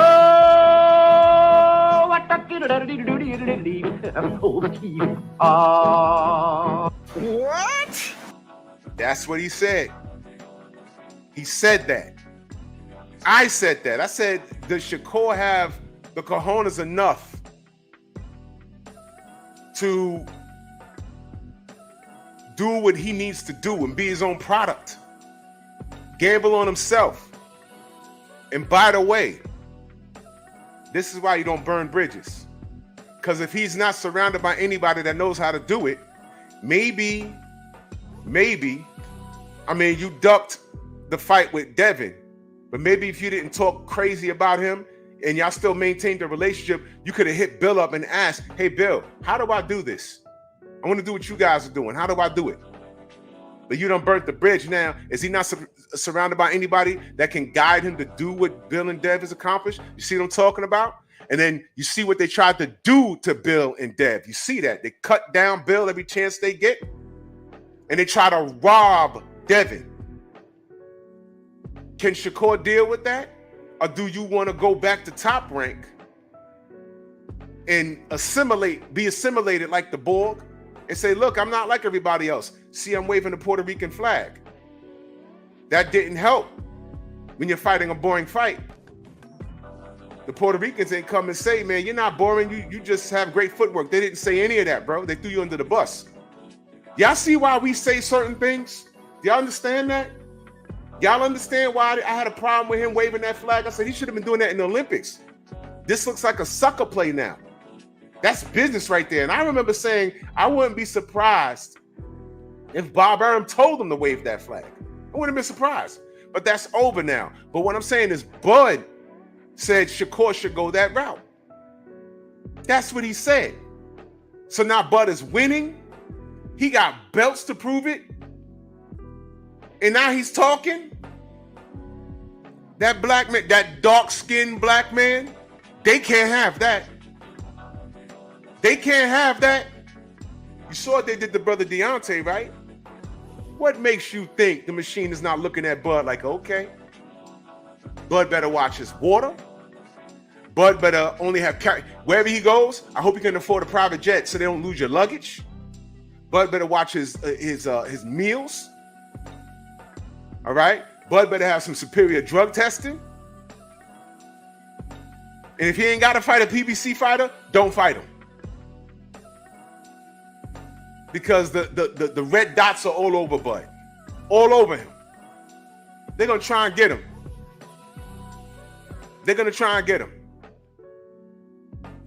What? That's what he said. He said that. I said that. I said, does Shakur have the cojones enough to do what he needs to do and be his own product? Gamble on himself. And by the way, this is why you don't burn bridges. Because if he's not surrounded by anybody that knows how to do it, maybe, I mean, you ducked the fight with Devin, but maybe if you didn't talk crazy about him and y'all still maintained the relationship, you could have hit Bill up and asked, hey, Bill, how do I do this? I want to do what you guys are doing. How do I do it? But you done burnt the bridge now. Is he not surrounded by anybody that can guide him to do what Bill and Dev has accomplished? You see what I'm talking about? And then you see what they tried to do to Bill and Dev. You see that. They cut down Bill every chance they get. And they try to rob Devin. Can Shakur deal with that? Or do you want to go back to Top Rank and be assimilated like the Borg and say, look, I'm not like everybody else. See, I'm waving the Puerto Rican flag. That didn't help when you're fighting a boring fight. The Puerto Ricans ain't come and say, man, you're not boring. You just have great footwork. They didn't say any of that, bro. They threw you under the bus. Y'all see why we say certain things? Do y'all understand that? Y'all understand why I had a problem with him waving that flag? I said he should have been doing that in the Olympics. This looks like a sucker play now. That's business right there. And I remember saying I wouldn't be surprised if Bob Arum told him to wave that flag. I wouldn't have been surprised. But that's over now. But what I'm saying is Bud said Shakur should go that route. That's what he said. So now Bud is winning. He got belts to prove it. And now he's talking. That black man, that dark-skinned black man, they can't have that. They can't have that. You saw what they did to brother Deontay, right? What makes you think the machine is not looking at Bud like, okay, Bud better watch his water. Bud better only have wherever he goes. I hope he can afford a private jet so they don't lose your luggage. Bud better watch his meals. All right. Bud better have some superior drug testing. And if he ain't got to fight a PBC fighter, don't fight him. Because the red dots are all over Bud. All over him. They're going to try and get him. They're going to try and get him.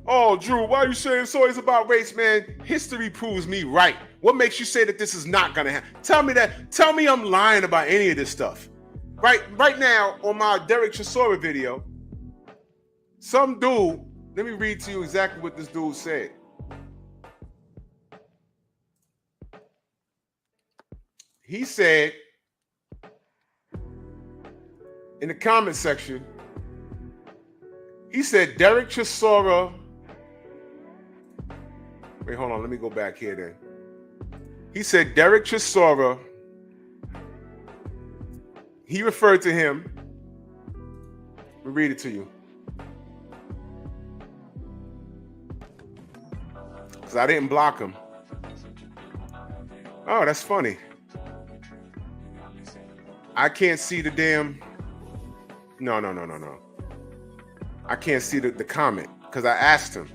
Oh, Drew, why are you saying it's always about race, man? History proves me right. What makes you say that this is not going to happen? Tell me that. Tell me I'm lying about any of this stuff. Right now, on my Derek Chisora video, some dude, let me read to you exactly what this dude said. He said in the comment section, he said Derek Chisora. Wait, hold on. Let me go back here then. He said Derek Chisora. He referred to him. Let me read it to you. Because I didn't block him. Oh, that's funny. I can't see the damn. No. I can't see the comment because I asked him.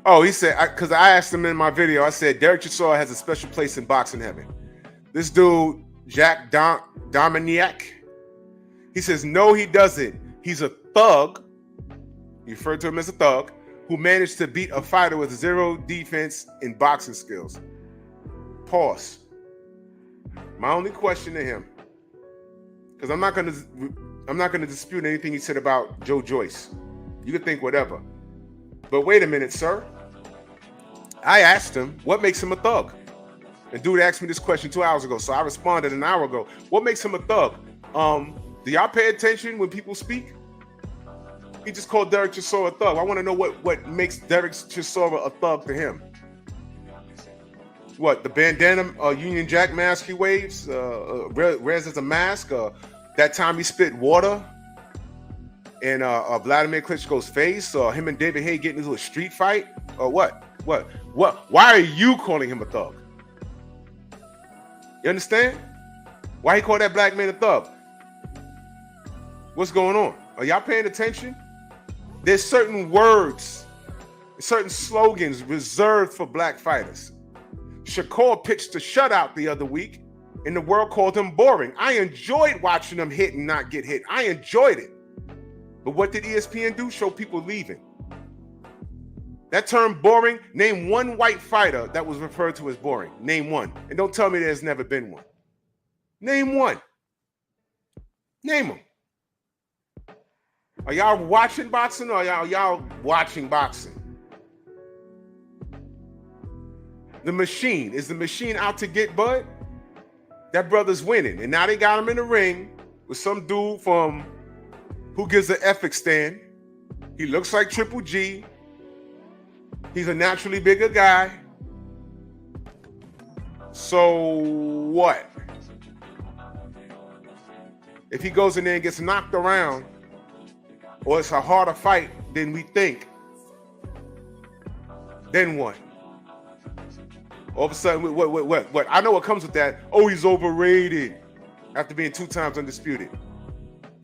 Oh, he said, because I asked him in my video, I said, Derek Chisora has a special place in boxing heaven. This dude, Jack Dominiak, he says, no, he doesn't. He's a thug. He referred to him as a thug who managed to beat a fighter with zero defense in boxing skills. Pause. My only question to him, because I'm not gonna dispute anything he said about Joe Joyce. You can think whatever. But wait a minute, sir. I asked him, what makes him a thug? And dude asked me this question 2 hours ago, so I responded an hour ago. What makes him a thug? Do y'all pay attention when people speak? He just called Derek Chisora a thug. I want to know what makes Derek Chisora a thug to him. What, the bandana Union Jack mask he waves? Wears as a mask? That time he spit water in Vladimir Klitschko's face? Or him and David Haye getting into a street fight? Or what? Why are you calling him a thug? You understand? Why he call that black man a thug? What's going on? Are y'all paying attention? There's certain words, certain slogans reserved for black fighters. Shakur pitched a shutout the other week, and the world called him boring. I enjoyed watching him hit and not get hit. I enjoyed it. But what did ESPN do? Show people leaving. That term boring, name one white fighter that was referred to as boring. Name one. And don't tell me there's never been one. Name one. Name them. Are y'all watching boxing or are y'all watching boxing? The machine. Is the machine out to get Bud? That brother's winning. And now they got him in the ring with some dude from Who Gives a Ethics Stand. He looks like Triple G. He's a naturally bigger guy. So what? If he goes in there and gets knocked around, or it's a harder fight than we think, then what? All of a sudden, what? I know what comes with that. Oh, he's overrated after being 2 times undisputed.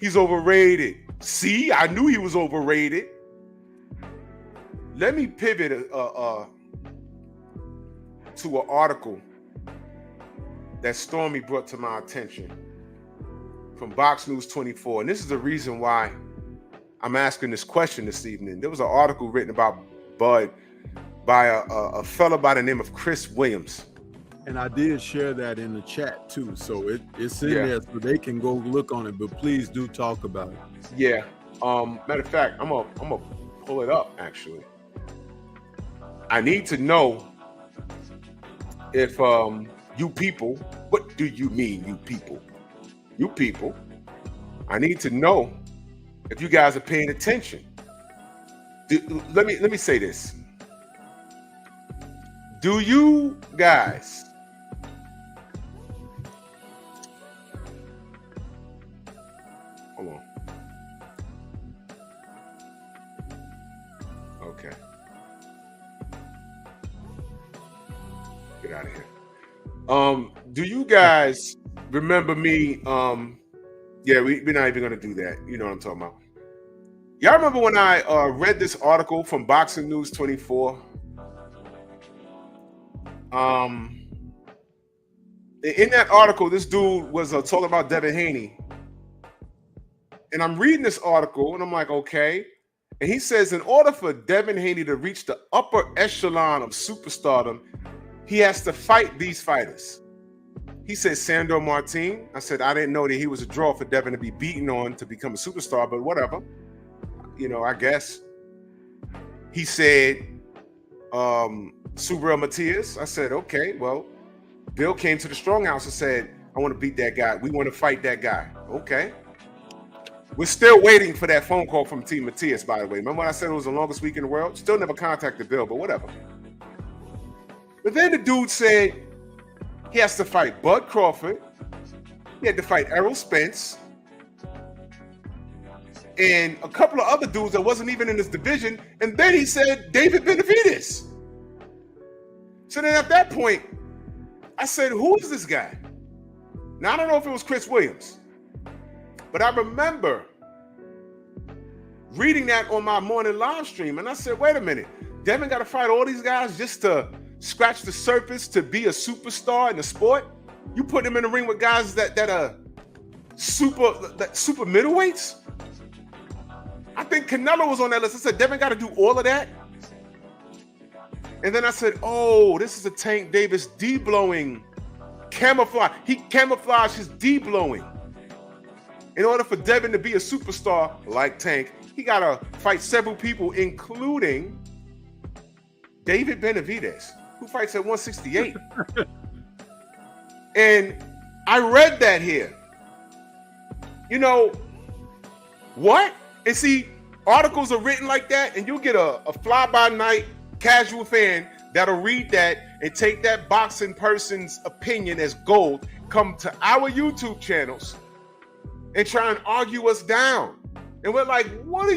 He's overrated. See, I knew he was overrated. Let me pivot to an article that Stormy brought to my attention from Box News 24. And this is the reason why I'm asking this question this evening. There was an article written about Bud by a fella by the name of Chris Williams. And I did share that in the chat too. So it's in there so they can go look on it. But please do talk about it. Yeah. Matter of fact, I'm gonna pull it up actually. I need to know if you people, what do you mean you people? You people, I need to know if you guys are paying attention. Let me say this. Do you guys hold on. Okay. Get out of here. Do you guys remember me? Yeah, we're not even gonna do that. You know what I'm talking about. Y'all remember when I read this article from Boxing News 24? In that article, this dude was talking about Devin Haney. And I'm reading this article and I'm like, okay. And he says, in order for Devin Haney to reach the upper echelon of superstardom, he has to fight these fighters. He said Sandor Martin. I said, I didn't know that he was a draw for Devin to be beaten on to become a superstar, but whatever. You know, I guess. He said Subriel Matias. I said, okay, well, Bill came to the Strong House and said, I want to beat that guy. We want to fight that guy. Okay. We're still waiting for that phone call from Team Matias, by the way. Remember when I said it was the longest week in the world? Still never contacted Bill, but whatever. But then the dude said he has to fight Bud Crawford. He had to fight Errol Spence. And a couple of other dudes that wasn't even in this division. And then he said David Benavidez. So then at that point, I said, who is this guy? Now, I don't know if it was Chris Williams, but I remember reading that on my morning live stream. And I said, wait a minute, Devin got to fight all these guys just to scratch the surface to be a superstar in the sport? You put him in the ring with guys that are super middleweights? I think Canelo was on that list. I said, Devin got to do all of that? And then I said, oh, this is a Tank Davis D-blowing camouflage. He camouflaged his D-blowing. In order for Devin to be a superstar like Tank, he got to fight several people, including David Benavidez, who fights at 168. And I read that here. You know, what? And see, articles are written like that, and you'll get a fly-by-night casual fan that'll read that and take that boxing person's opinion as gold, come to our YouTube channels and try and argue us down. And we're like, what?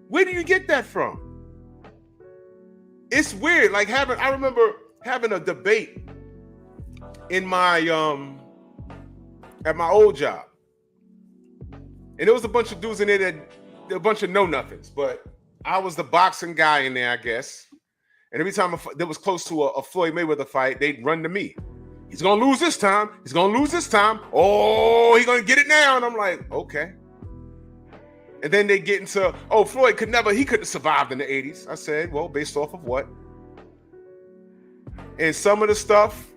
Where do you get that from? It's weird. Like I remember having a debate in my at my old job. And there was a bunch of dudes in there a bunch of know-nothings, but I was the boxing guy in there, I guess. And every time that was close to a Floyd Mayweather fight, they'd run to me. He's going to lose this time. He's going to lose this time. Oh, he's going to get it now. And I'm like, okay. And then they get into, oh, Floyd couldn't have survived in the 80s. I said, well, based off of what? And some of the stuff,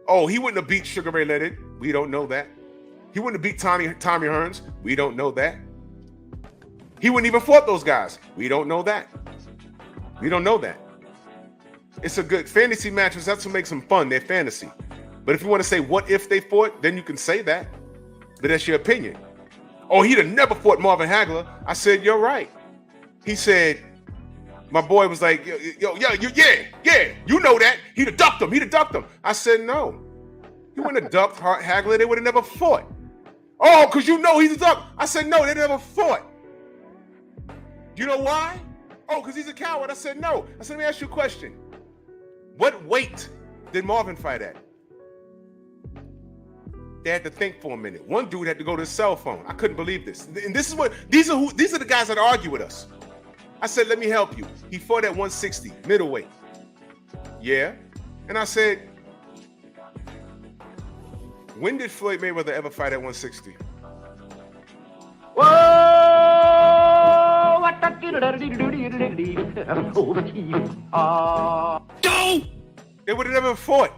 oh, he wouldn't have beat Sugar Ray Leonard. We don't know that. He wouldn't have beat Tommy Hearns. We don't know that. He wouldn't even fought those guys. We don't know that. We don't know that. It's a good fantasy matches. That's what makes them fun. They're fantasy. But if you want to say what if they fought, then you can say that. But that's your opinion. Oh, he'd have never fought Marvin Hagler. I said, you're right. He said, my boy was like, yeah, you know that. He'd have ducked him. I said, no. He wouldn't have ducked Hagler. They would have never fought. Oh, because you know he's a duck. I said, no, they never fought. You know why? Oh, because he's a coward. I said, no. I said, let me ask you a question. What weight did Marvin fight at? They had to think for a minute. One dude had to go to his cell phone. I couldn't believe this. And these are the guys that argue with us. I said, let me help you. He fought at 160, middleweight. Yeah. And I said, when did Floyd Mayweather ever fight at 160? They would have never fought.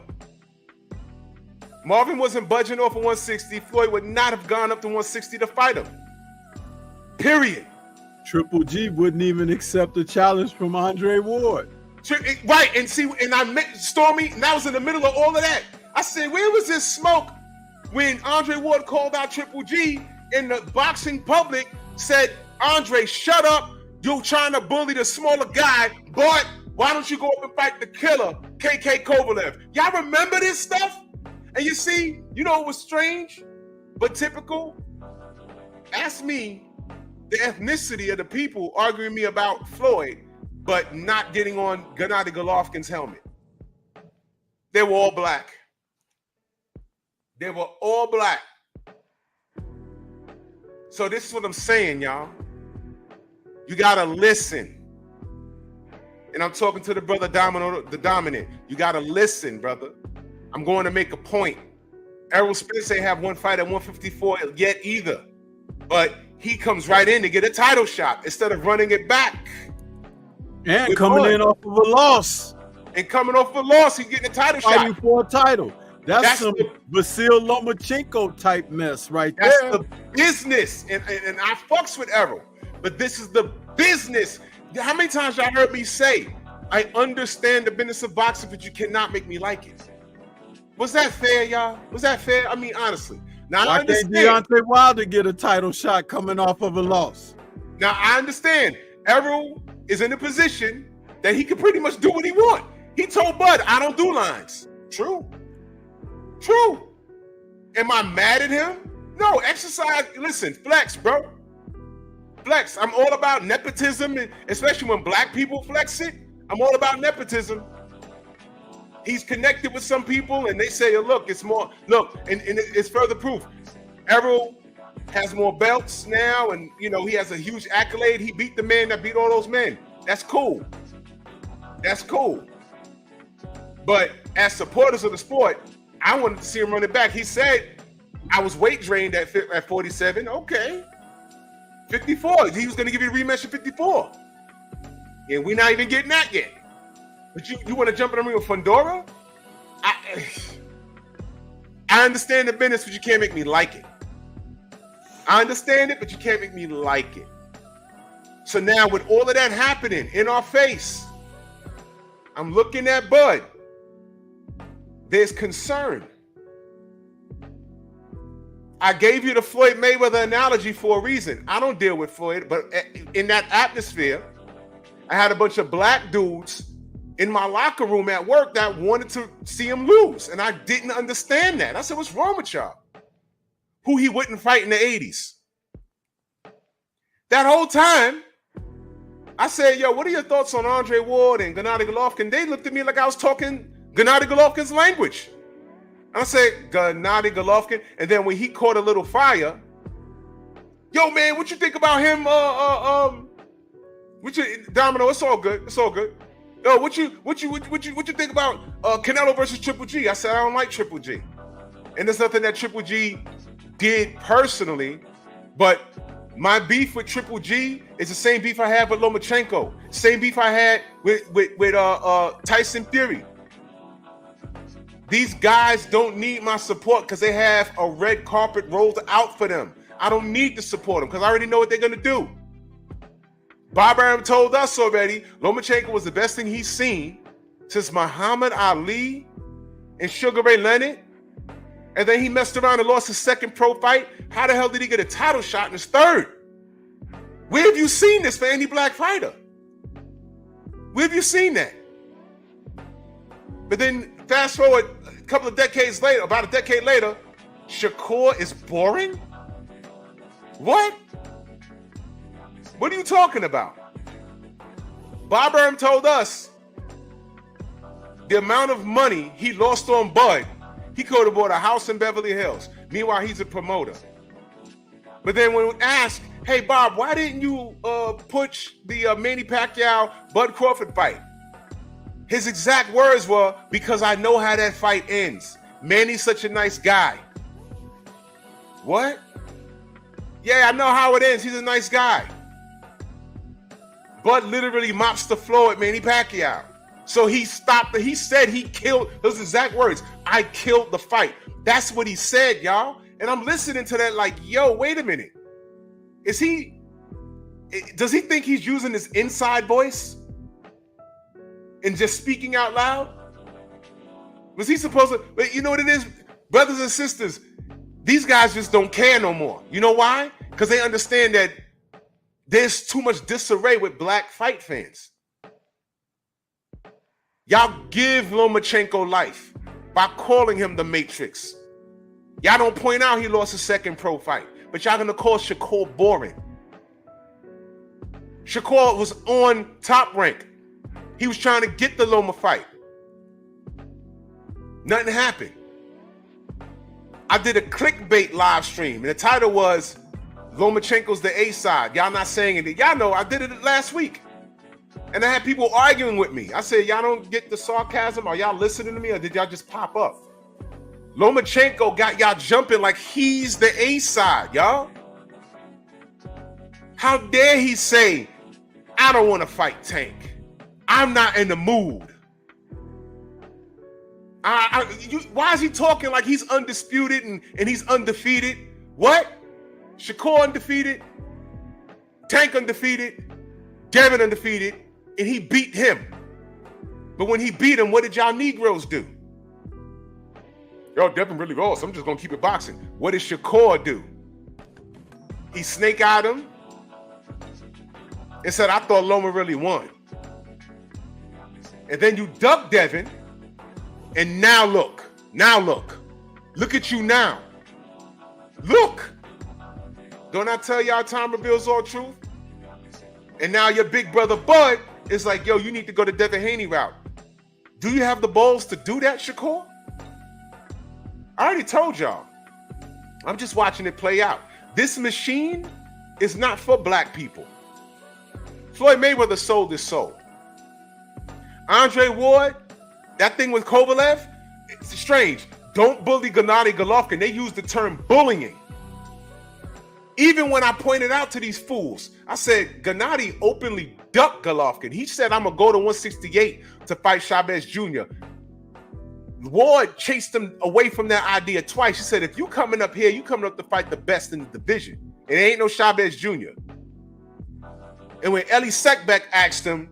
Marvin wasn't budging off of 160. Floyd would not have gone up to 160 to fight him. Period. Triple G wouldn't even accept a challenge from Andre Ward. Right, and see, and I met Stormy, and I was in the middle of all of that. I said, where was this smoke when Andre Ward called out Triple G in the boxing public, said, Andre, shut up. You're trying to bully the smaller guy, but why don't you go up and fight the killer, KK Kovalev? Y'all remember this stuff? And you see, you know it was strange, but typical? Ask me the ethnicity of the people arguing me about Floyd, but not getting on Gennady Golovkin's helmet. They were all black. They were all black. So this is what I'm saying, y'all. You gotta listen. And I'm talking to the brother Domino, the Dominant. You gotta listen, brother. I'm going to make a point. Errol Spence ain't have one fight at 154 yet either. But he comes right in to get a title shot instead of running it back. And coming in off of a loss. And coming off of a loss, he's getting a title fighting shot. For a title. That's some Vasil Lomachenko type mess right there. That's the business. And I fucks with Errol. But this is the business. How many times y'all heard me say, I understand the business of boxing, but you cannot make me like it. Was that fair, y'all? Was that fair? I mean, honestly. Now I understand. Deontay Wilder get a title shot coming off of a loss. Now I understand. Errol is in a position that he can pretty much do what he wants. He told Bud, I don't do lines. True. True. Am I mad at him? No, exercise. Listen, flex, bro. Flex. I'm all about nepotism, especially when black people flex it. I'm all about nepotism. He's connected with some people, and they say, oh, look, it's more. Look, and it's further proof. Errol has more belts now, and you know he has a huge accolade. He beat the man that beat all those men. That's cool. That's cool. But as supporters of the sport, I wanted to see him run it back. He said, I was weight drained at 47. Okay. 54. He was going to give you a rematch at 54. And we're not even getting that yet. But you want to jump in the ring with Fundora? I understand the business, but you can't make me like it. I understand it, but you can't make me like it. So now with all of that happening in our face, I'm looking at Bud. There's concern. I gave you the Floyd Mayweather analogy for a reason. I don't deal with Floyd, but in that atmosphere, I had a bunch of black dudes in my locker room at work that wanted to see him lose. And I didn't understand that. I said, what's wrong with y'all? Who he wouldn't fight in the 80s. That whole time, I said, yo, what are your thoughts on Andre Ward and Gennady Golovkin? They looked at me like I was talking Gennady Golovkin's language. I said, Gennady Golovkin. And then when he caught a little fire, yo, man, what you think about him? Domino, it's all good. It's all good. Yo, what you think about Canelo versus Triple G? I said, I don't like Triple G. And there's nothing that Triple G did personally, but my beef with Triple G is the same beef I have with Lomachenko. Same beef I had with Tyson Fury. These guys don't need my support because they have a red carpet rolled out for them. I don't need to support them because I already know what they're going to do. Bob Arum told us already, Lomachenko was the best thing he's seen since Muhammad Ali and Sugar Ray Leonard, and then he messed around and lost his second pro fight. How the hell did he get a title shot in his third? Where have you seen this for any black fighter? Where have you seen that? But then fast forward a couple of decades later, about a decade later, Shakur is boring? What? What are you talking about? Bob Arum told us the amount of money he lost on Bud, he could have bought a house in Beverly Hills. Meanwhile, he's a promoter. But then when asked, hey, Bob, why didn't you push the Manny Pacquiao-Bud Crawford fight? His exact words were, because I know how that fight ends. Manny's such a nice guy. What? Yeah, I know how it ends. He's a nice guy. Bud literally mops the floor at Manny Pacquiao. So he stopped. He said he killed, those exact words, I killed the fight. That's what he said, y'all. And I'm listening to that like, yo, wait a minute. Does he think he's using his inside voice and just speaking out loud? Was he supposed to? But you know what it is? Brothers and sisters, these guys just don't care no more. You know why? Because they understand that there's too much disarray with black fight fans. Y'all give Lomachenko life by calling him the Matrix. Y'all don't point out he lost his second pro fight, but y'all gonna call Shakur boring. Shakur was on Top Rank. He was trying to get the Loma fight. Nothing happened. I did a clickbait live stream, and the title was Lomachenko's the A-side. Y'all not saying it. Y'all know I did it last week. And I had people arguing with me. I said, y'all don't get the sarcasm? Are y'all listening to me, or did y'all just pop up? Lomachenko got y'all jumping like he's the A-side, y'all. How dare he say, I don't want to fight Tank. I'm not in the mood. Why is he talking like he's undisputed and he's undefeated? What? Shakur undefeated, Tank undefeated, Devin undefeated, and he beat him. But when he beat him, what did y'all Negroes do? Yo, Devin really lost. I'm just going to keep it boxing. What did Shakur do? He snake-eyed him and said, I thought Loma really won. And then you duck Devin, and now look. Look at you now. Look. Don't I tell y'all time reveals all truth? And now your big brother Bud is like, yo, you need to go the Devin Haney route. Do you have the balls to do that, Shakur? I already told y'all. I'm just watching it play out. This machine is not for black people. Floyd Mayweather sold his soul. Andre Ward, that thing with Kovalev, it's strange. Don't bully Gennady Golovkin. They use the term bullying. Even when I pointed out to these fools, I said, Gennady openly ducked Golovkin. He said, I'm going to go to 168 to fight Chavez Jr. Ward chased him away from that idea twice. He said, if you coming up here, you coming up to fight the best in the division. It ain't no Chavez Jr. And when Ellie Sekbeck asked him,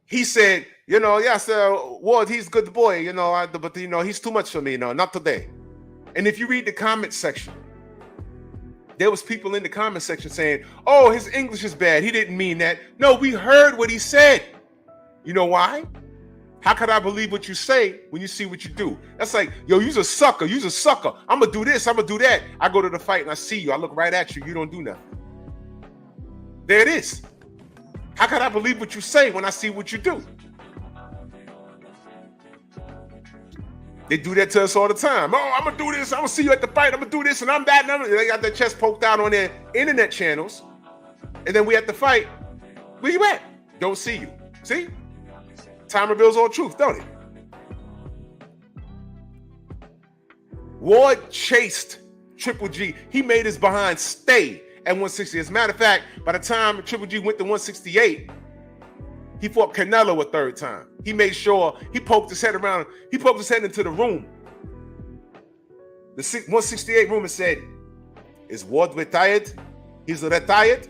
he said, Ward, he's a good boy, but he's too much for me, not today. And if you read the comment section, there was people in the comment section saying, oh, his English is bad. He didn't mean that. No, we heard what he said. You know why? How could I believe what you say when you see what you do? That's like, yo, you's a sucker. You's a sucker. I'm going to do this. I'm going to do that. I go to the fight and I see you. I look right at you. You don't do nothing. There it is. How could I believe what you say when I see what you do? They do that to us all the time. Oh, I'm going to do this. I'm going to see you at the fight. I'm going to do this and I'm that. And they got their chest poked out on their internet channels. And then we at the fight. Where you at? Don't see you. See? Time reveals all truth, don't it? Ward chased Triple G. He made his behind stay at 160. As a matter of fact, by the time Triple G went to 168, he fought Canelo a third time. He made sure he poked his head around. He poked his head into the room. The 168 room and said, is Ward retired? He's retired?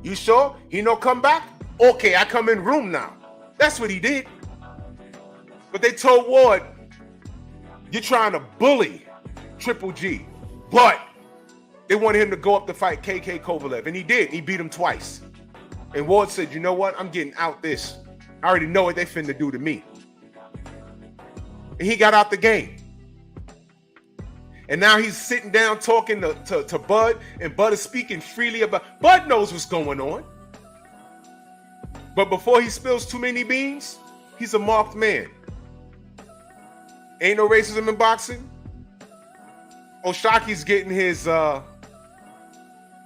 You sure? He no come back? Okay, I come in room now. That's what he did. But they told Ward, you're trying to bully Triple G. But they wanted him to go up to fight KK Kovalev. And he did. He beat him twice. And Ward said, you know what? I'm getting out this. I already know what they finna do to me. And he got out the game. And now he's sitting down talking to Bud. And Bud is speaking freely about... Bud knows what's going on. But before he spills too many beans, he's a marked man. Ain't no racism in boxing. Oshaki's getting his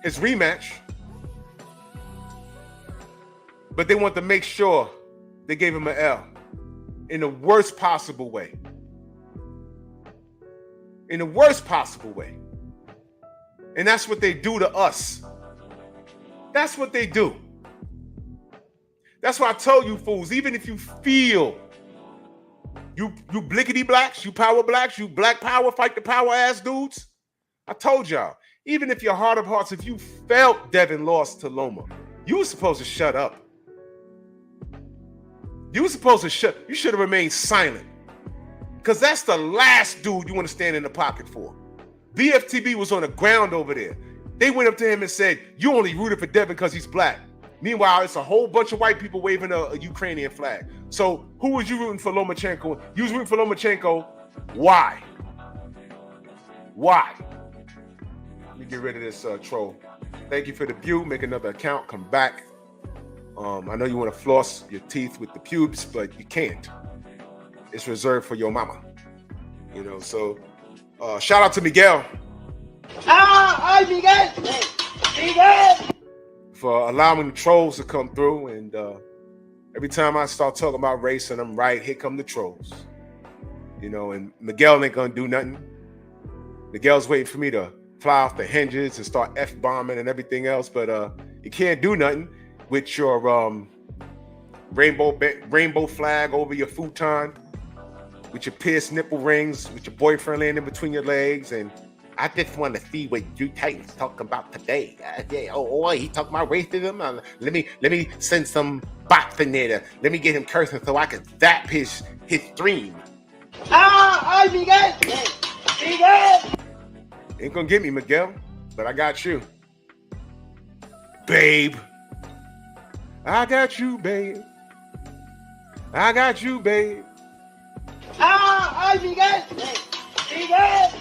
rematch. But they want to make sure they gave him an L in the worst possible way. In the worst possible way. And that's what they do to us. That's what they do. That's why I told you fools, even if you feel you blickety blacks, you power blacks, you black power, fight the power ass dudes. I told y'all, even if your heart of hearts, if you felt Devin lost to Loma, you were supposed to shut up. You were supposed to you should have remained silent. Because that's the last dude you want to stand in the pocket for. BFTB was on the ground over there. They went up to him and said, you only rooted for Devin because he's black. Meanwhile, it's a whole bunch of white people waving a Ukrainian flag. So who was you rooting for Lomachenko? You was rooting for Lomachenko. Why? Why? Let me get rid of this troll. Thank you for the view. Make another account. Come back. I know you want to floss your teeth with the pubes, but you can't. It's reserved for your mama. You know, so shout out to Miguel. Hi, Miguel! Miguel! For allowing the trolls to come through. And every time I start talking about race and I'm right, here come the trolls. You know, and Miguel ain't gonna do nothing. Miguel's waiting for me to fly off the hinges and start F-bombing and everything else, but you can't do nothing with your rainbow flag over your futon, with your pierced nipple rings, with your boyfriend laying in between your legs, and I just want to see what Drew Titan's talking about today. He talking about racism. Let me send some bots in there to let me get him cursing so I can zap his stream. Hi, Miguel! Miguel! Ain't gonna get me, Miguel, but I got you, babe. I got you, babe. I got you, babe. Hi, Miguel! Miguel!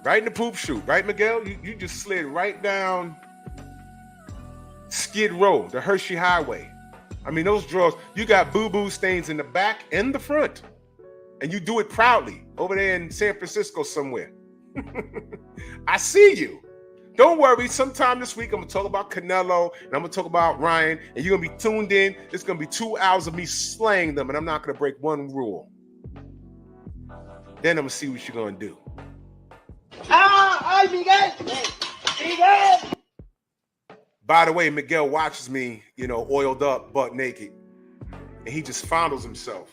Right in the poop chute, right, Miguel? You just slid right down Skid Row, the Hershey Highway. I mean, those drawers, you got boo-boo stains in the back and the front. And you do it proudly over there in San Francisco somewhere. I see you. Don't worry, sometime this week I'm going to talk about Canelo and I'm going to talk about Ryan, and you're going to be tuned in. It's going to be 2 hours of me slaying them, and I'm not going to break one rule. Then I'm going to see what you're going to do. Hi, Miguel! Miguel! By the way, Miguel watches me, you know, oiled up, butt naked, and he just fondles himself.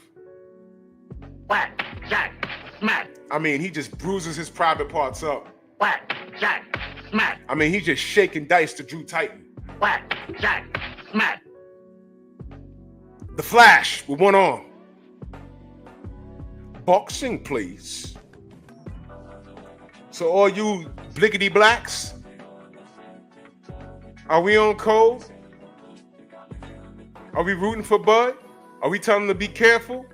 Whack, jack, smack. I mean, he just bruises his private parts up. Whack, jack, smack. I mean, he's just shaking dice to Drew Titan. Whack, jack, smack. The Flash with one arm. Boxing, please. So all you blickety blacks, are we on code? Are we rooting for Bud? Are we telling him to be careful?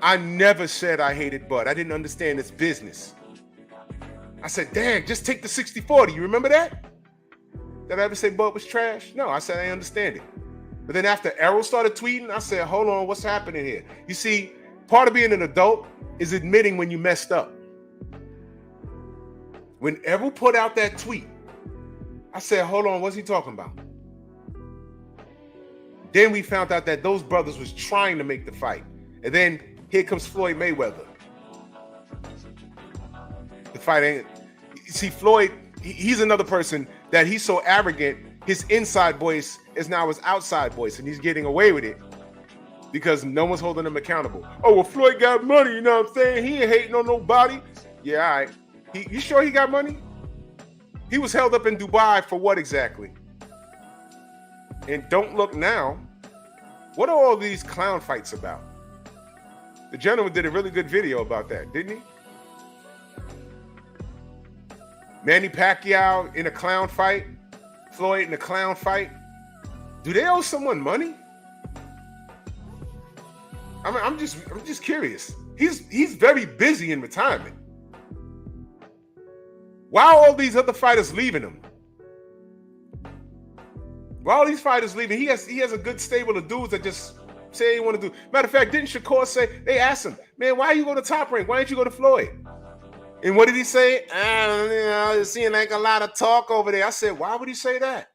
I never said I hated Bud. I didn't understand this business. I said, dang, just take the 60-40. You remember that? Did I ever say Bud was trash? No, I said I understand it. But then after Errol started tweeting, I said, hold on, what's happening here? You see, part of being an adult is admitting when you messed up. When Errol put out that tweet, I said, hold on, what's he talking about? Then we found out that those brothers was trying to make the fight. And then here comes Floyd Mayweather. The fight ain't... See, Floyd, he's another person that he's so arrogant, his inside voice is now his outside voice, and he's getting away with it because no one's holding him accountable. Oh, well, Floyd got money, you know what I'm saying? He ain't hating on nobody. Yeah, all right. You sure he got money? He was held up in Dubai for what exactly? And don't look now, What are all these clown fights about? The gentleman did a really good video about that, didn't he? Manny Pacquiao in a clown fight, Floyd in a clown fight. Do they owe someone money? I mean, I'm just curious. He's very busy in retirement. Why are all these other fighters leaving him? Why are all these fighters leaving? He has a good stable of dudes that just say they want to do. Matter of fact, didn't Shakur say, they asked him, man, why you go to Top Rank? Why didn't you go to Floyd? And what did he say? It seemed like a lot of talk over there. I said, why would he say that?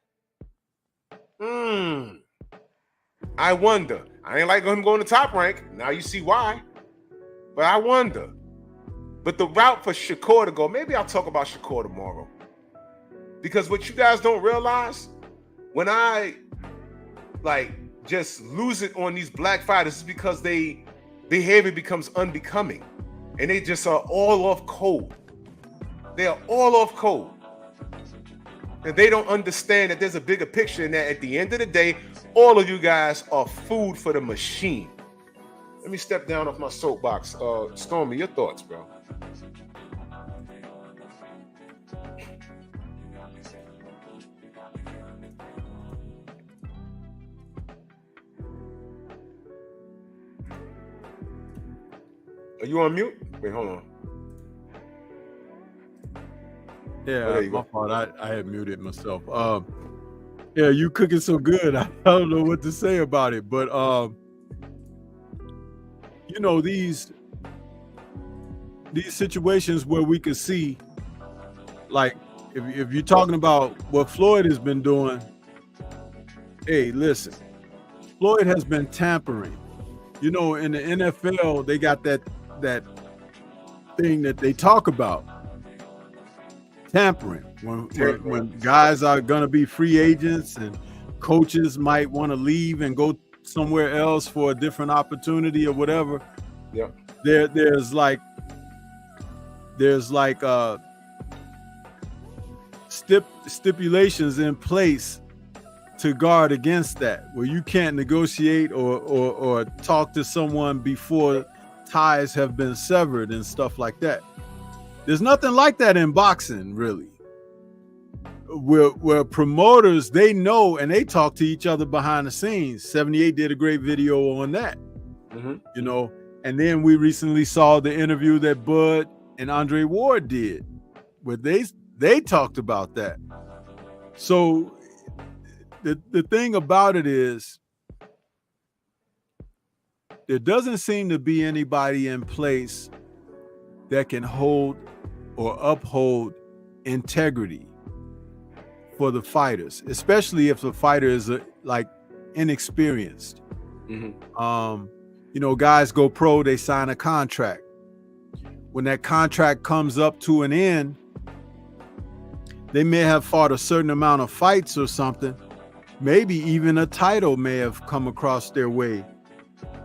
I wonder. I ain't like him going to Top Rank. Now you see why. But I wonder. But the route for Shakur to go, maybe I'll talk about Shakur tomorrow. Because what you guys don't realize, when I just lose it on these black fighters, is because they behavior becomes unbecoming. And they just are all off code. They are all off code. And they don't understand that there's a bigger picture, and that at the end of the day, all of you guys are food for the machine. Let me step down off my soapbox. Stormy, your thoughts, bro? Are you on mute? Wait, hold on. Yeah, my fault. I had muted myself. Yeah, you cooking so good. I don't know what to say about it, but you know, these situations where we could see, like, if you're talking about what Floyd has been doing, hey, listen, Floyd has been tampering. You know, in the NFL, they got that thing that they talk about. Tampering, when guys are going to be free agents and coaches might want to leave and go somewhere else for a different opportunity or whatever. Yeah, there's stipulations in place to guard against that, where you can't negotiate or talk to someone before ties have been severed and stuff like that. There's nothing like that in boxing, really. Where promoters, they know and they talk to each other behind the scenes. 78 did a great video on that. You know, and then we recently saw the interview that Bud and Andre Ward did, where they talked about that. So the thing about it is, there doesn't seem to be anybody in place that can hold or uphold integrity for the fighters, especially if the fighter is inexperienced. You know, guys go pro, they sign a contract. When that contract comes up to an end, they may have fought a certain amount of fights or something. Maybe even a title may have come across their way,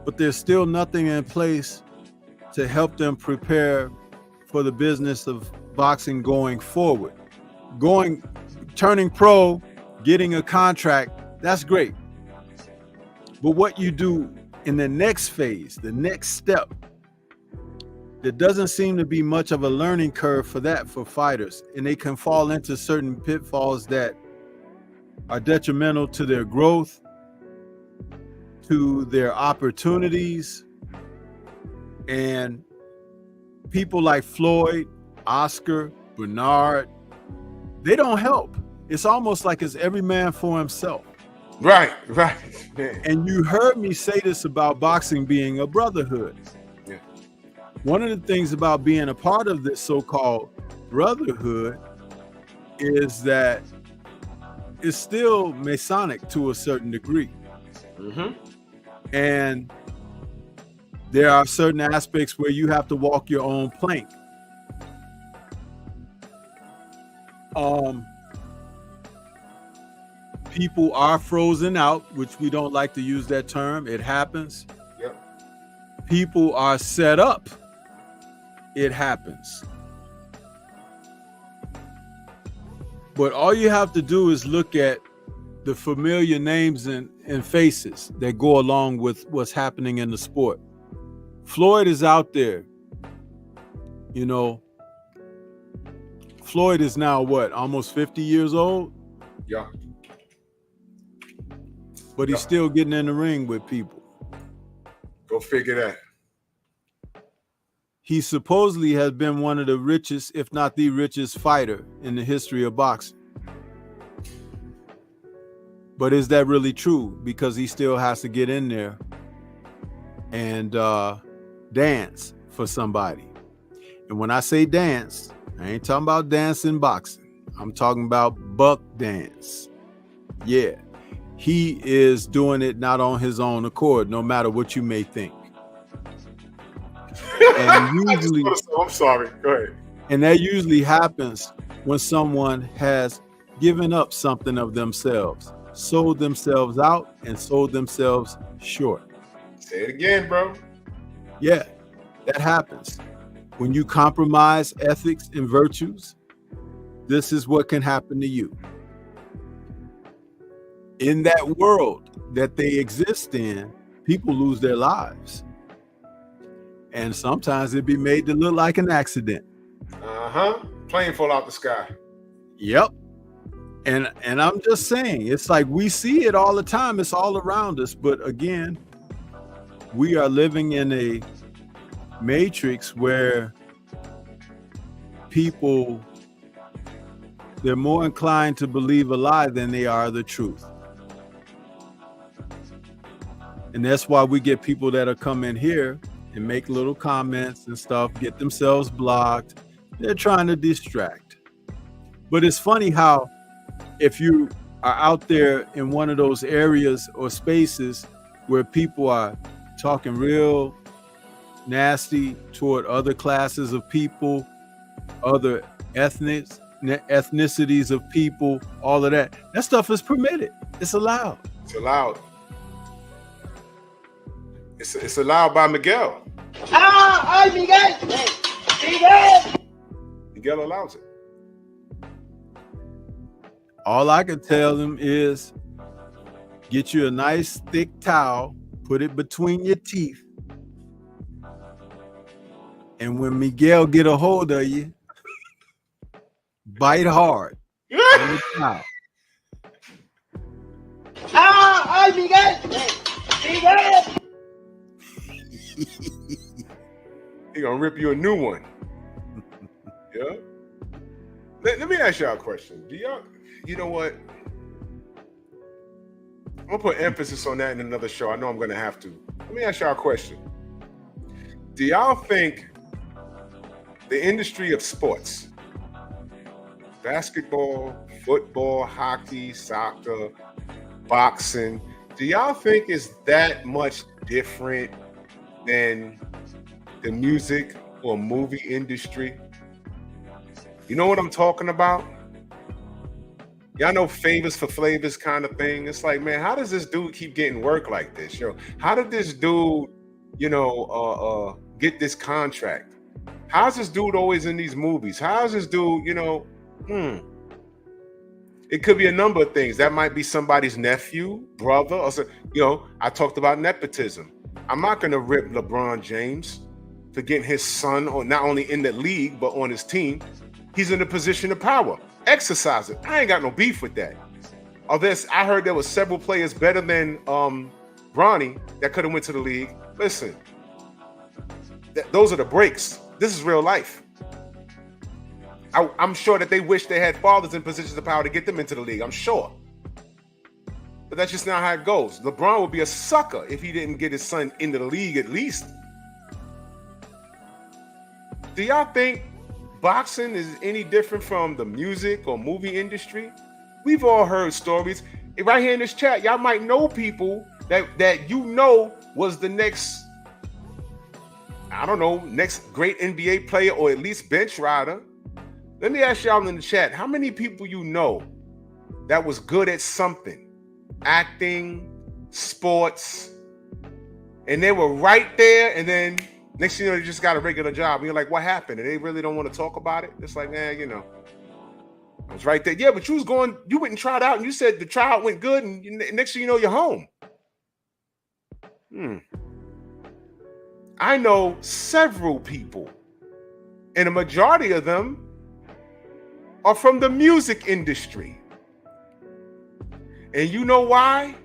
but there's still nothing in place to help them prepare for the business of boxing going forward. Turning pro, getting a contract, that's great. But what you do in the next phase, the next step, there doesn't seem to be much of a learning curve for that for fighters. And they can fall into certain pitfalls that are detrimental to their growth, to their opportunities. And people like Floyd, Oscar, Bernard, they don't help. It's almost like it's every man for himself. Right. And you heard me say this about boxing being a brotherhood. Yeah. One of the things about being a part of this so-called brotherhood is that it's still Masonic to a certain degree. And there are certain aspects where you have to walk your own plank. People are frozen out, which we don't like to use that term. It happens. Yep. People are set up. It happens. But all you have to do is look at the familiar names and faces that go along with what's happening in the sport. Floyd is out there. You know, Floyd is now what, almost 50 years old? Yeah. But he's still getting in the ring with people. Go figure that. He supposedly has been one of the richest, if not the richest fighter in the history of boxing. But is that really true? Because he still has to get in there and dance for somebody. And when I say dance, I ain't talking about dancing boxing. I'm talking about buck dance. Yeah. He is doing it not on his own accord, no matter what you may think. And usually, I'm sorry. Go ahead. And that usually happens when someone has given up something of themselves, sold themselves out, and sold themselves short. Say it again, bro. Yeah, that happens. When you compromise ethics and virtues, this is what can happen to you. In that world that they exist in, people lose their lives. And sometimes it be made to look like an accident. Plane fall out the sky. Yep. And I'm just saying, it's like we see it all the time. It's all around us. But again, we are living in a matrix where people, they're more inclined to believe a lie than they are the truth. And that's why we get people that'll come in here and make little comments and stuff, get themselves blocked. They're trying to distract. But it's funny how if you are out there in one of those areas or spaces where people are talking real nasty toward other classes of people, other ethnicities of people, all of that stuff is permitted. It's allowed. It's allowed. It's allowed by Miguel. ¡Ay, Miguel! ¡Miguel! Miguel allows it. All I can tell them is get you a nice thick towel, put it between your teeth, and when Miguel get a hold of you, bite hard. On the towel. ¡Ay, Miguel! ¡Miguel! He gonna rip you a new one. Yeah. Let me ask y'all a question. Do y'all, you know what? I'm gonna put emphasis on that in another show. I know I'm gonna have to. Let me ask y'all a question. Do y'all think the industry of sports, basketball, football, hockey, soccer, boxing, do y'all think is that much different than the music or movie industry? You know what I'm talking about? Y'all know favors for flavors kind of thing. It's like, man, how does this dude keep getting work like this? Yo, how did this dude, get this contract? How's this dude always in these movies? How's this dude, It could be a number of things. That might be somebody's nephew, brother, or so, I talked about nepotism. I'm not gonna rip LeBron James for getting his son on not only in the league, but on his team. He's in a position of power. Exercise it. I ain't got no beef with that. I heard there was several players better than Bronny that could have went to the league. Listen, those are the breaks. This is real life. I'm sure that they wish they had fathers in positions of power to get them into the league. I'm sure. But that's just not how it goes. LeBron would be a sucker if he didn't get his son into the league at least. Do y'all think boxing is any different from the music or movie industry? We've all heard stories. Right here in this chat, y'all might know people that was the next, next great NBA player or at least bench rider. Let me ask y'all in the chat, how many people you know that was good at something? Acting, sports, and they were right there, and then next thing you know, they just got a regular job. And you're like, what happened? And they really don't want to talk about it. It's like, I was right there. Yeah, but you went and tried out and you said the tryout went good and next thing you know, you're home. I know several people, and a majority of them are from the music industry. And you know why?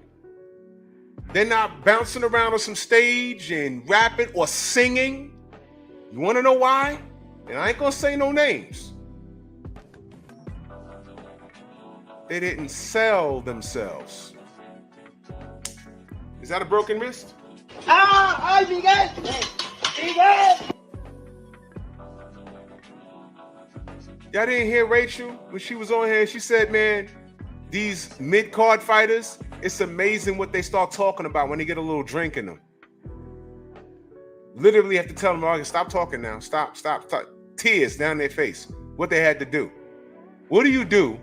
They're not bouncing around on some stage and rapping or singing. You want to know why? And I ain't going to say no names. They didn't sell themselves. Is that a broken wrist? ¡Ay, Miguel! ¡Miguel! Y'all didn't hear Rachel when she was on here? She said, man, these mid-card fighters, it's amazing what they start talking about when they get a little drink in them. Literally have to tell them, oh, stop talking now. Stop. Tears down their face. What they had to do. What do you do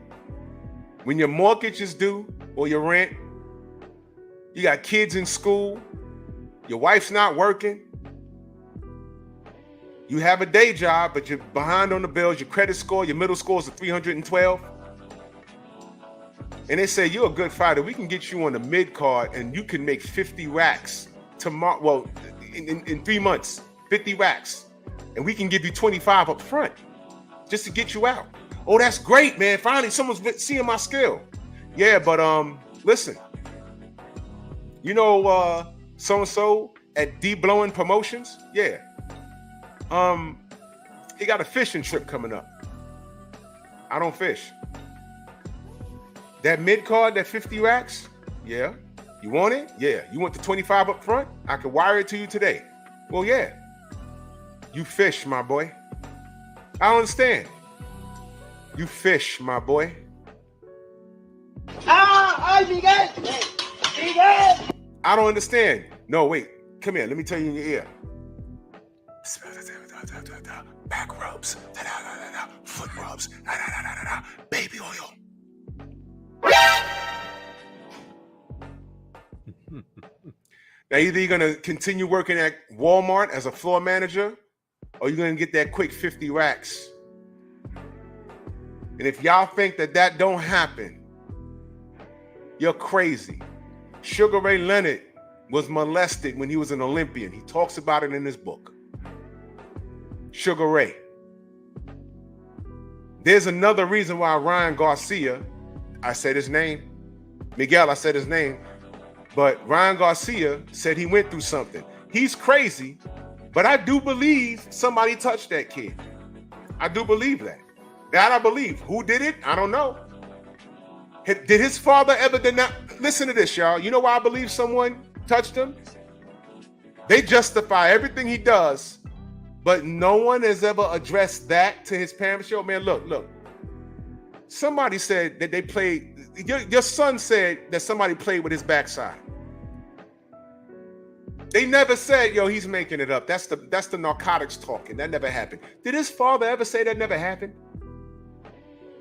when your mortgage is due or your rent? You got kids in school. Your wife's not working. You have a day job, but you're behind on the bills. Your credit score, your middle score is a 312. And they say, you're a good fighter. We can get you on the mid card and you can make 50 racks tomorrow. Well, in 3 months, 50 racks. And we can give you 25 up front just to get you out. Oh, that's great, man. Finally, someone's seeing my skill. Yeah, but listen. You know so-and-so at D Blowing Promotions? Yeah. He got a fishing trip coming up. I don't fish. That mid-card, that 50 racks? Yeah. You want it? Yeah. You want the 25 up front? I can wire it to you today. Well, yeah. You fish, my boy. I don't understand. You fish, my boy. ¡Ay, Miguel! ¡Miguel! I don't understand. No, wait. Come here. Let me tell you in your ear. Back rubs. Foot rubs. Baby oil. Now, either you're going to continue working at Walmart as a floor manager or you're going to get that quick 50 racks. And if y'all think that don't happen, you're crazy. Sugar Ray Leonard was molested when he was an Olympian. He talks about it in his book. Sugar Ray. There's another reason why Ryan Garcia, I said his name, Miguel, I said his name, but Ryan Garcia said he went through something. He's crazy, but I do believe somebody touched that kid. I do believe that. That I believe. Who did it? I don't know. Did his father ever deny? Listen to this, y'all. You know why I believe someone touched him? They justify everything he does, but no one has ever addressed that to his parents. Yo, man, look. Somebody said that they played. Your son said that somebody played with his backside. They never said, yo, he's making it up. That's the narcotics talking. That never happened. Did his father ever say that never happened?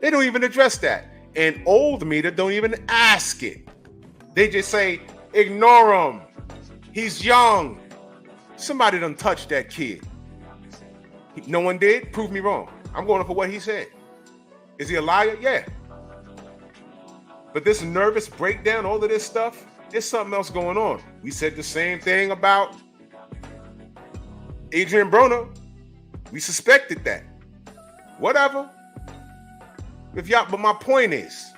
They don't even address that. And old media don't even ask it. They just say, ignore him. He's young. Somebody done touched that kid. No one did? Prove me wrong. I'm going for what he said. Is he a liar? Yeah. But this nervous breakdown, all of this stuff, there's something else going on. We said the same thing about Adrian Broner. We suspected that. Whatever. But my point is,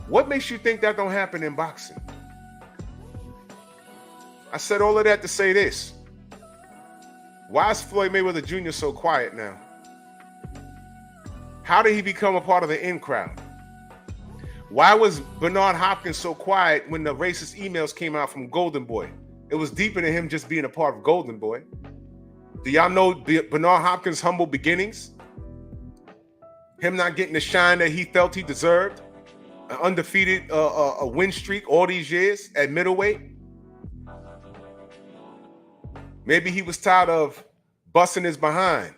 what makes you think that don't happen in boxing? I said all of that to say this. Why is Floyd Mayweather Jr. so quiet now? How did he become a part of the in crowd? Why was Bernard Hopkins so quiet when the racist emails came out from Golden Boy? It was deeper than him just being a part of Golden Boy. Do y'all know Bernard Hopkins' humble beginnings? Him not getting the shine that he felt he deserved? An undefeated a win streak all these years at middleweight? Maybe he was tired of busting his behind.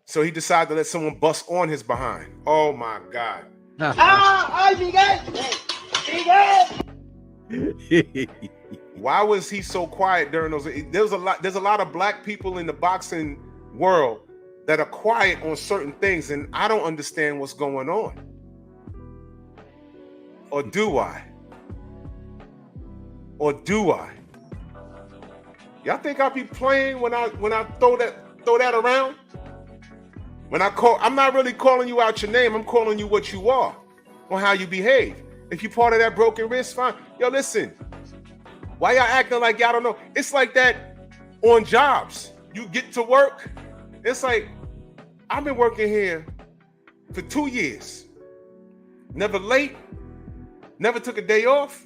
So he decided to let someone bust on his behind. Oh my God. ¡Ay, Miguel! Why was he so quiet during those? There's a lot of black people in the boxing world that are quiet on certain things, and I don't understand what's going on. Or do I? Or do I? Y'all think I'll be playing when I throw that around? I'm not really calling you out your name. I'm calling you what you are, on how you behave. If you're part of that broken wrist, fine. Yo, listen. Why y'all acting like y'all don't know? It's like that on jobs. You get to work. It's like, I've been working here for 2 years. Never late. Never took a day off.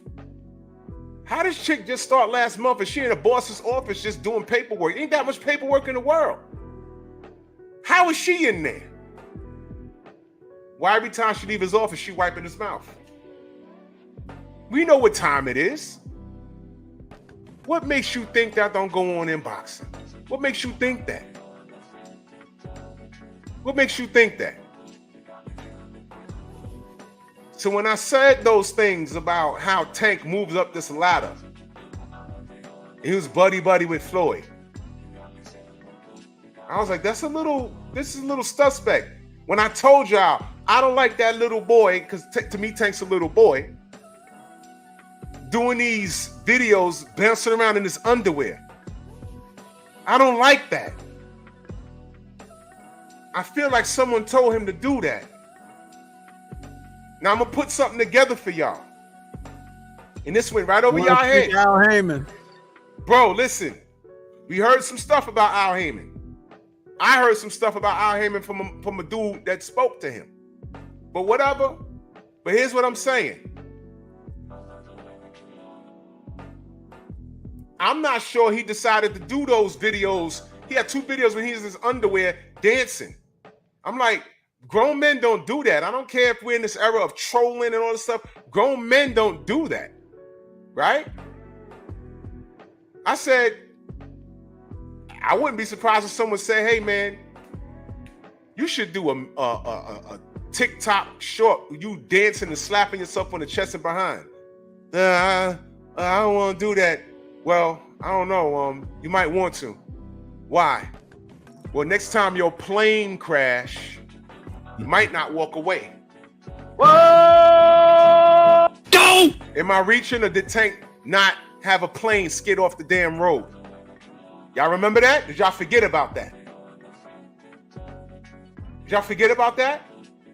How this chick just start last month and she in the boss's office just doing paperwork? Ain't that much paperwork in the world. How is she in there? Why every time she leave his office, she wiping his mouth? We know what time it is. What makes you think that don't go on in boxing? What makes you think that? What makes you think that? So when I said those things about how Tank moves up this ladder, he was buddy with Floyd, I was like, this is a little suspect. When I told y'all, I don't like that little boy, because to me, Tank's a little boy, doing these videos, bouncing around in his underwear. I don't like that. I feel like someone told him to do that. Now I'm gonna put something together for y'all. And this went right over y'all head. Al Heyman. Bro, listen. We heard some stuff about Al Heyman. I heard some stuff about Al Heyman from a dude that spoke to him. But whatever. But here's what I'm saying. I'm not sure he decided to do those videos. He had 2 videos when he was in his underwear dancing. I'm like, grown men don't do that. I don't care if we're in this era of trolling and all this stuff. Grown men don't do that, right? I said, I wouldn't be surprised if someone said, hey, man, you should do a TikTok short, you dancing and slapping yourself on the chest and behind. I don't want to do that. Well, I don't know. You might want to. Why? Well, next time your plane crash, you might not walk away. Whoa! Go! Am I reaching, or did Tank not have a plane skid off the damn road? Y'all remember that? Did y'all forget about that? Did y'all forget about that?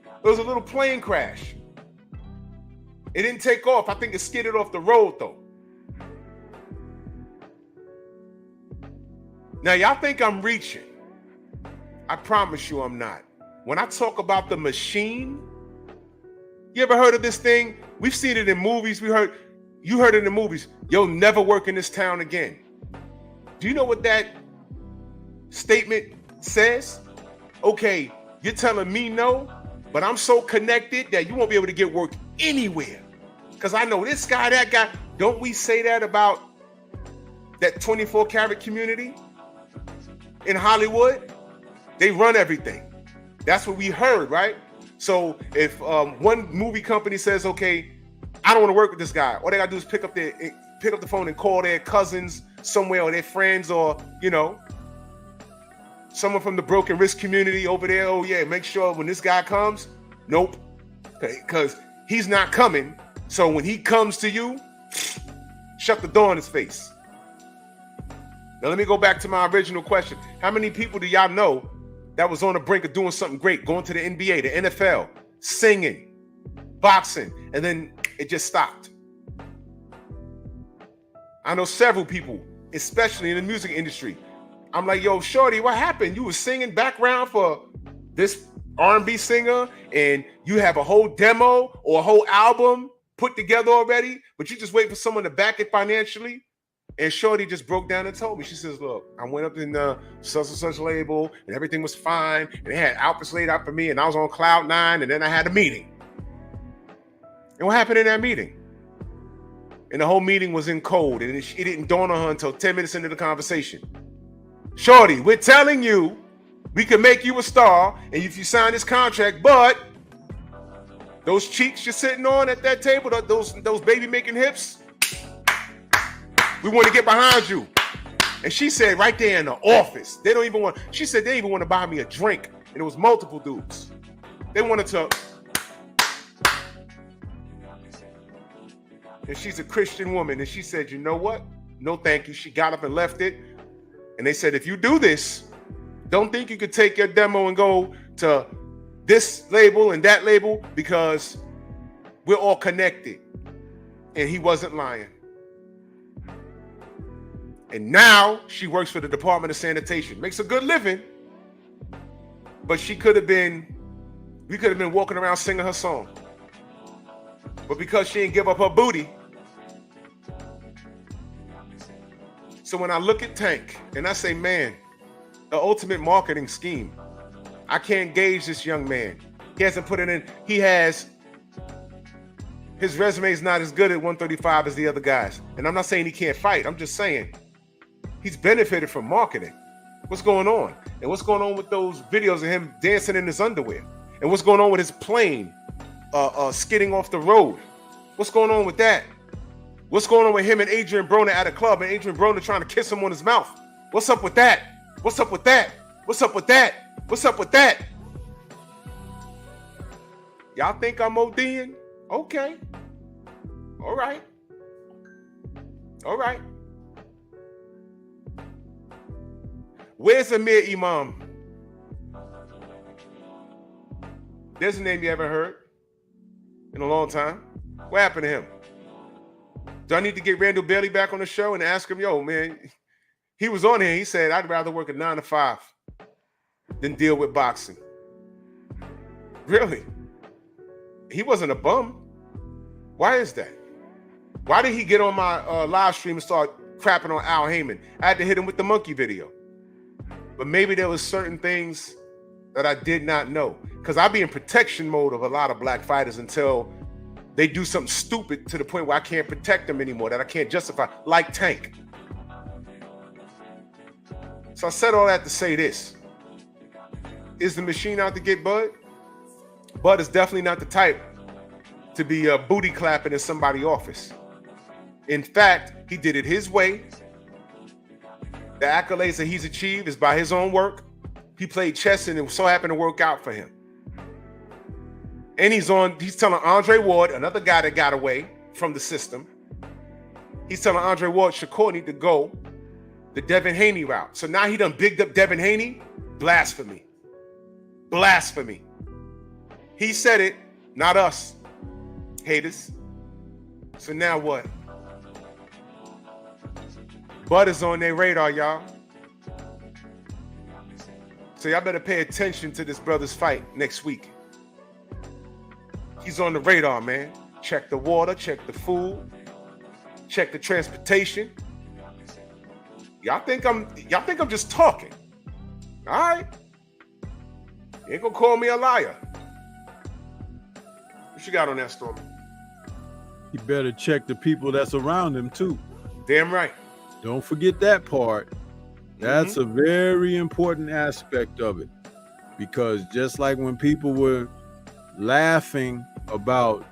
It was a little plane crash. It didn't take off. I think it skidded off the road, though. Now, y'all think I'm reaching. I promise you I'm not. When I talk about the machine, you ever heard of this thing? We've seen it in movies. You heard it in the movies. You'll never work in this town again. Do you know what that statement says? Okay, you're telling me no, but I'm so connected that you won't be able to get work anywhere. Because I know this guy, that guy. Don't we say that about that 24 karat community in Hollywood? They run everything. That's what we heard, right? So if one movie company says, okay, I don't want to work with this guy, all they gotta do is pick up the phone and call their cousins somewhere, or their friends, or someone from the broken wrist community over there. Oh yeah, make sure when this guy comes, nope, because he's not coming. So when he comes to you, shut the door in his face. Now let me go back to my original question. How many people do y'all know that was on the brink of doing something great, going to the NBA, the NFL, singing, boxing, and then it just stopped? I know several people, especially in the music industry. I'm like, yo, shorty, what happened? You were singing background for this R&B singer, and you have a whole demo or a whole album put together already, but you just wait for someone to back it financially. And shorty just broke down and told me, she says, look, I went up in the such and such label and everything was fine. And they had outfits laid out for me and I was on cloud 9, and then I had a meeting. And what happened in that meeting? And the whole meeting was in code, and it didn't dawn on her until 10 minutes into the conversation. Shorty, we're telling you, we can make you a star, and if you sign this contract, but those cheeks you're sitting on at that table, those baby making hips, we want to get behind you And she said right there in the office, they don't even want, she said they even want to buy me a drink. And it was multiple dudes. They wanted to. And she's a Christian woman. And she said, you know what? No, thank you. She got up and left it. And they said, if you do this, don't think you could take your demo and go to this label and that label, because we're all connected. And he wasn't lying. And now she works for the Department of Sanitation. Makes a good living. But we could have been walking around singing her song. But because she didn't give up her booty. So when I look at Tank and I say, man, the ultimate marketing scheme. I can't gauge this young man. He hasn't put it in. His resume is not as good at 135 as the other guys. And I'm not saying he can't fight. I'm just saying he's benefited from marketing. What's going on? And what's going on with those videos of him dancing in his underwear? And what's going on with his plane skidding off the road? What's going on with that? What's going on with him and Adrian Broner at a club and Adrian Broner trying to kiss him on his mouth? What's up with that? What's up with that? What's up with that? What's up with that? Y'all think I'm ODing? Okay. All right. All right. Where's Amir Imam? There's a name you haven't heard in a long time. What happened to him? Do I need to get Randall Bailey back on the show and ask him, yo, man, he was on here. He said, I'd rather work a 9 to 5 than deal with boxing. Really? He wasn't a bum. Why is that? Why did he get on my live stream and start crapping on Al Heyman? I had to hit him with the monkey video. But maybe there was certain things that I did not know. Because I be in protection mode of a lot of black fighters until they do something stupid to the point where I can't protect them anymore, that I can't justify, like Tank. So I said all that to say this. Is the machine out to get Bud? Bud is definitely not the type to be booty clapping in somebody's office. In fact, he did it his way. The accolades that he's achieved is by his own work. He played chess and it so happened to work out for him. And he's telling Andre Ward, another guy that got away from the system. He's telling Andre Ward, Shakur need to go the Devin Haney route. So now he done bigged up Devin Haney. Blasphemy. Blasphemy. He said it, not us. Haters. So now what? Bud is on their radar, y'all. So y'all better pay attention to this brother's fight next week. He's on the radar, man. Check the water, check the food, check the transportation. Y'all think I'm just talking. All right? You ain't gonna call me a liar. What you got on that, Stormy? He better check the people that's around him too. Damn right. Don't forget that part. That's a very important aspect of it. Because just like when people were laughing about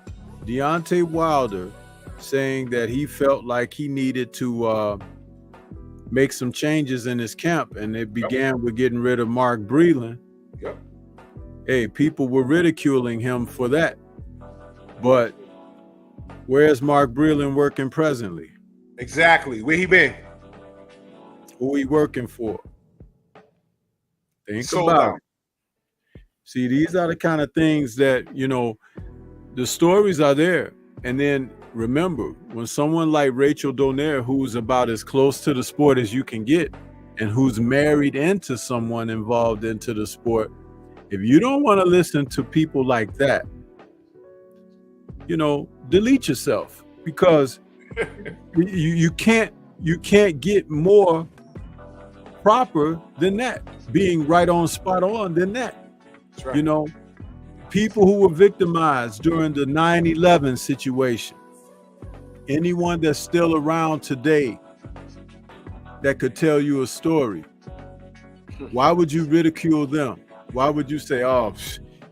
Deontay Wilder saying that he felt like he needed to make some changes in his camp, and it began with getting rid of Mark Breland. Yep. Hey, people were ridiculing him for that. But where's Mark Breland working presently? Exactly. Where he been? Who he working for? Think Sold about out. it. See, these are the kind of things that, you know, the stories are there. And then remember, when someone like Rachel Donaire, who's about as close to the sport as you can get, and who's married into someone involved into the sport, if you don't want to listen to people like that, you know, delete yourself, because you can't get more proper than that, being right on, spot on than that. That's right. You know, people who were victimized during the 9/11 situation, anyone that's still around today that could tell you a story, why would you ridicule them? Why would you say, oh,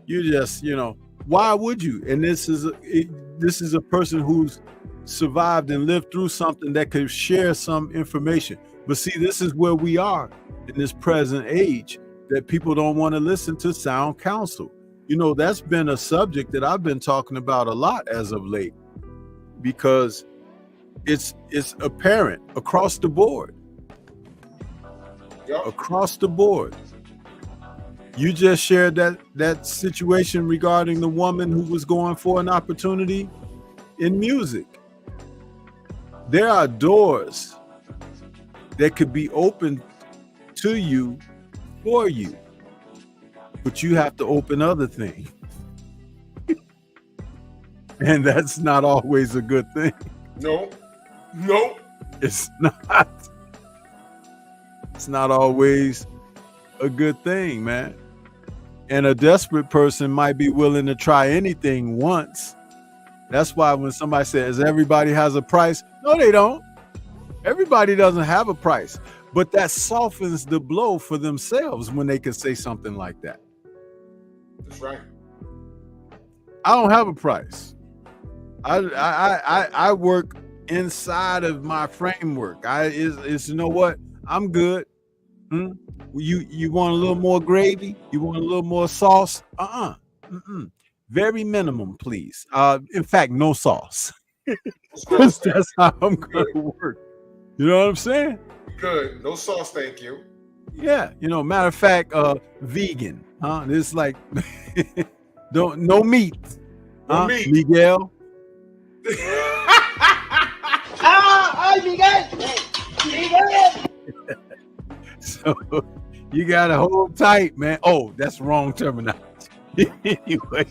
you just, you know, why would you? And this is a person who's survived and lived through something that could share some information. But see, this is where we are in this present age, that people don't want to listen to sound counsel. You know, that's been a subject that I've been talking about a lot as of late, because it's apparent across the board. Yep. Across the board. You just shared that situation regarding the woman who was going for an opportunity in music. There are doors that could be opened to you for you, but you have to open other things. And that's not always a good thing. No. It's not. It's not always a good thing, man. And a desperate person might be willing to try anything once. That's why when somebody says everybody has a price, no, they don't. Everybody doesn't have a price, but that softens the blow for themselves when they can say something like that. That's right. I don't have a price. I work inside of my framework. It's you know what? I'm good. You want a little more gravy? You want a little more sauce? Very minimum, please. In fact, no sauce. That's how I'm going to work. You know what I'm saying? Good. No sauce, thank you. Yeah. You know, matter of fact, vegan. It's like no meat. No meat. Miguel. ¡Ay, Miguel! ¡Miguel! So you gotta hold tight, man. Oh, that's wrong terminology. Anyway.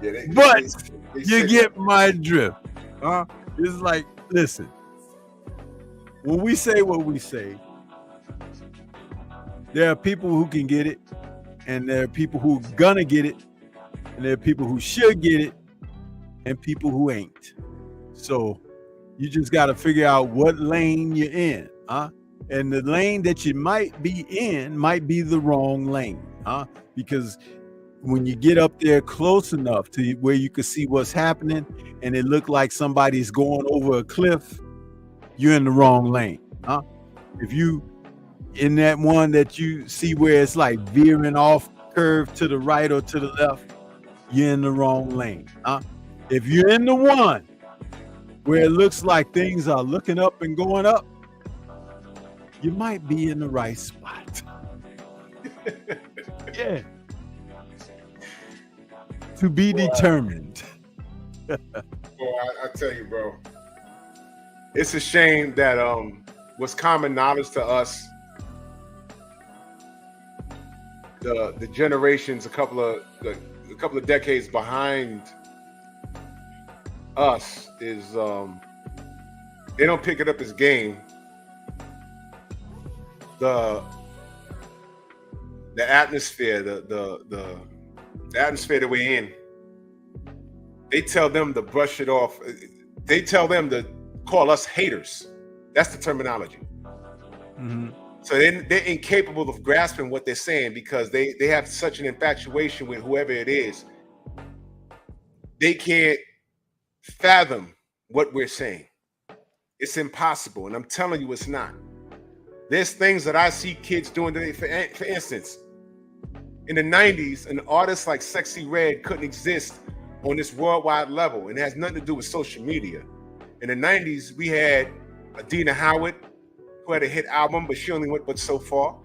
Yeah, But you get my drift. It's like, listen, when we say what we say, there are people who can get it, and there are people who gonna get it, and there are people who should get it, and people who ain't. So you just got to figure out what lane you're in, and the lane that you might be in might be the wrong lane, because when you get up there close enough to where you can see what's happening and it look like somebody's going over a cliff, you're in the wrong lane. If you in that one that you see where it's like veering off curve to the right or to the left, you're in the wrong lane. If you're in the one where it looks like things are looking up and going up, you might be in the right spot. Yeah. To be determined. Boy, I tell you, bro, it's a shame that what's common knowledge to us, the generations a couple of decades behind us is they don't pick it up as game. The atmosphere, the atmosphere that we're in, they tell them to brush it off. They tell them to call us haters. That's the terminology. Mm-hmm. So they're incapable of grasping what they're saying because they have such an infatuation with whoever it is. They can't fathom what we're saying. It's impossible. And I'm telling you, it's not. There's things that I see kids doing today. For instance, in the 90s, an artist like Sexy Red couldn't exist on this worldwide level. And it has nothing to do with social media. In the 90s, we had Adina Howard, who had a hit album, but she only went but so far.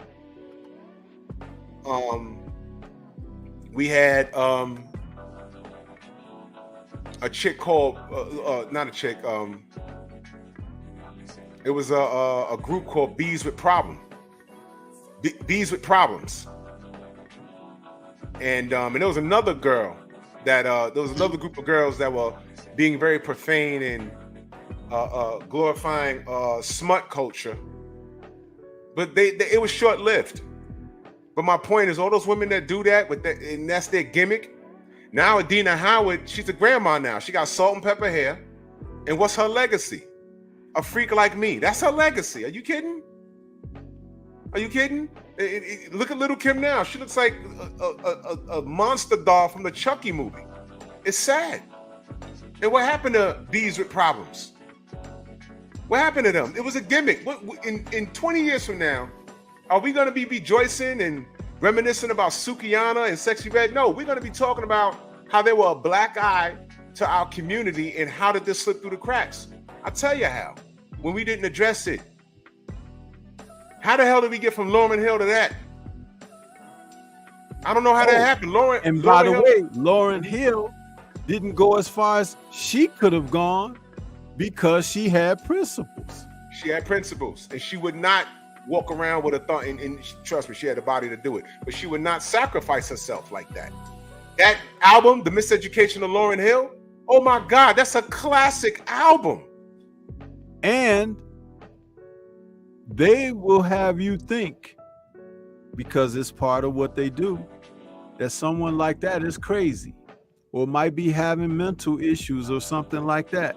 We had a chick called, not a chick, it was a group called Bees with Problems. And there was another girl that, there was another group of girls that were being very profane and glorifying smut culture. But it was short-lived. But my point is, all those women that do that, and that's their gimmick. Now Adina Howard, she's a grandma now. She got salt and pepper hair. And what's her legacy? A freak like me. That's her legacy. Are you kidding? Are you kidding? Look at Little Kim now. She looks like a monster doll from the Chucky movie. It's sad. And what happened to Bees with Problems? What happened to them? It was a gimmick. In 20 years from now, are we going to be rejoicing and reminiscing about Sukiyana and Sexy Red? No, we're going to be talking about how they were a black eye to our community and how did this slip through the cracks. I'll tell you how. When we didn't address it. How the hell did we get from Lauryn Hill to that? I don't know how that happened. By the way, Lauryn Hill didn't go as far as she could have gone because she had principles. She had principles, and she would not walk around with a thought. And trust me, she had the body to do it, but she would not sacrifice herself like that. That album, The Miseducation of Lauryn Hill, oh my God, that's a classic album. And they will have you think, because it's part of what they do, that someone like that is crazy or might be having mental issues or something like that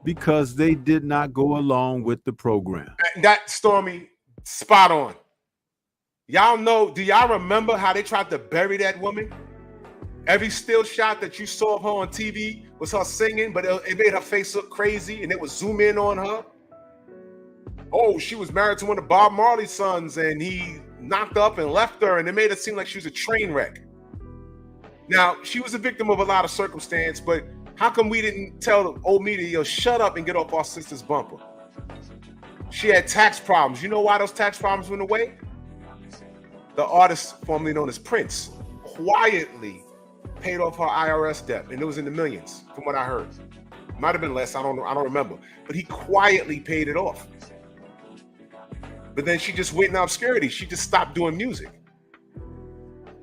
because they did not go along with the program. That, Stormy, spot on. Y'all know, do y'all remember how they tried to bury that woman? Every still shot that you saw of her on TV was her singing, but it made her face look crazy, and it would zoom in on her. Oh, she was married to one of Bob Marley's sons, and he knocked her up and left her, and it made it seem like she was a train wreck. Now, she was a victim of a lot of circumstance, but how come we didn't tell the old media, yo, shut up and get off our sister's bumper? She had tax problems. You know why those tax problems went away? The artist formerly known as Prince quietly paid off her IRS debt, and it was in the millions, from what I heard. Might have been less, I don't remember. But he quietly paid it off. But then she just went in obscurity. She just stopped doing music.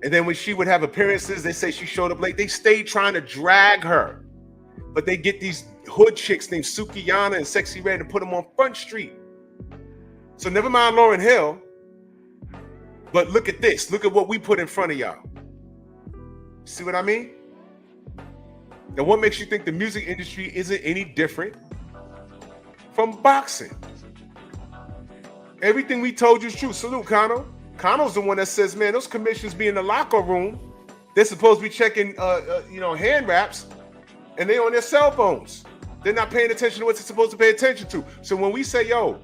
And then when she would have appearances, they say she showed up late. They stayed trying to drag her. But they get these hood chicks named Sukiyana and Sexy Red and put them on Front Street. So never mind Lauryn Hill. But look at this. Look at what we put in front of y'all. See what I mean? Now, what makes you think the music industry isn't any different from boxing? Everything we told you is true. Salute, Kano. Kano's the one that says, man, those commissions be in the locker room. They're supposed to be checking, hand wraps, and they on their cell phones. They're not paying attention to what they're supposed to pay attention to. So when we say, yo,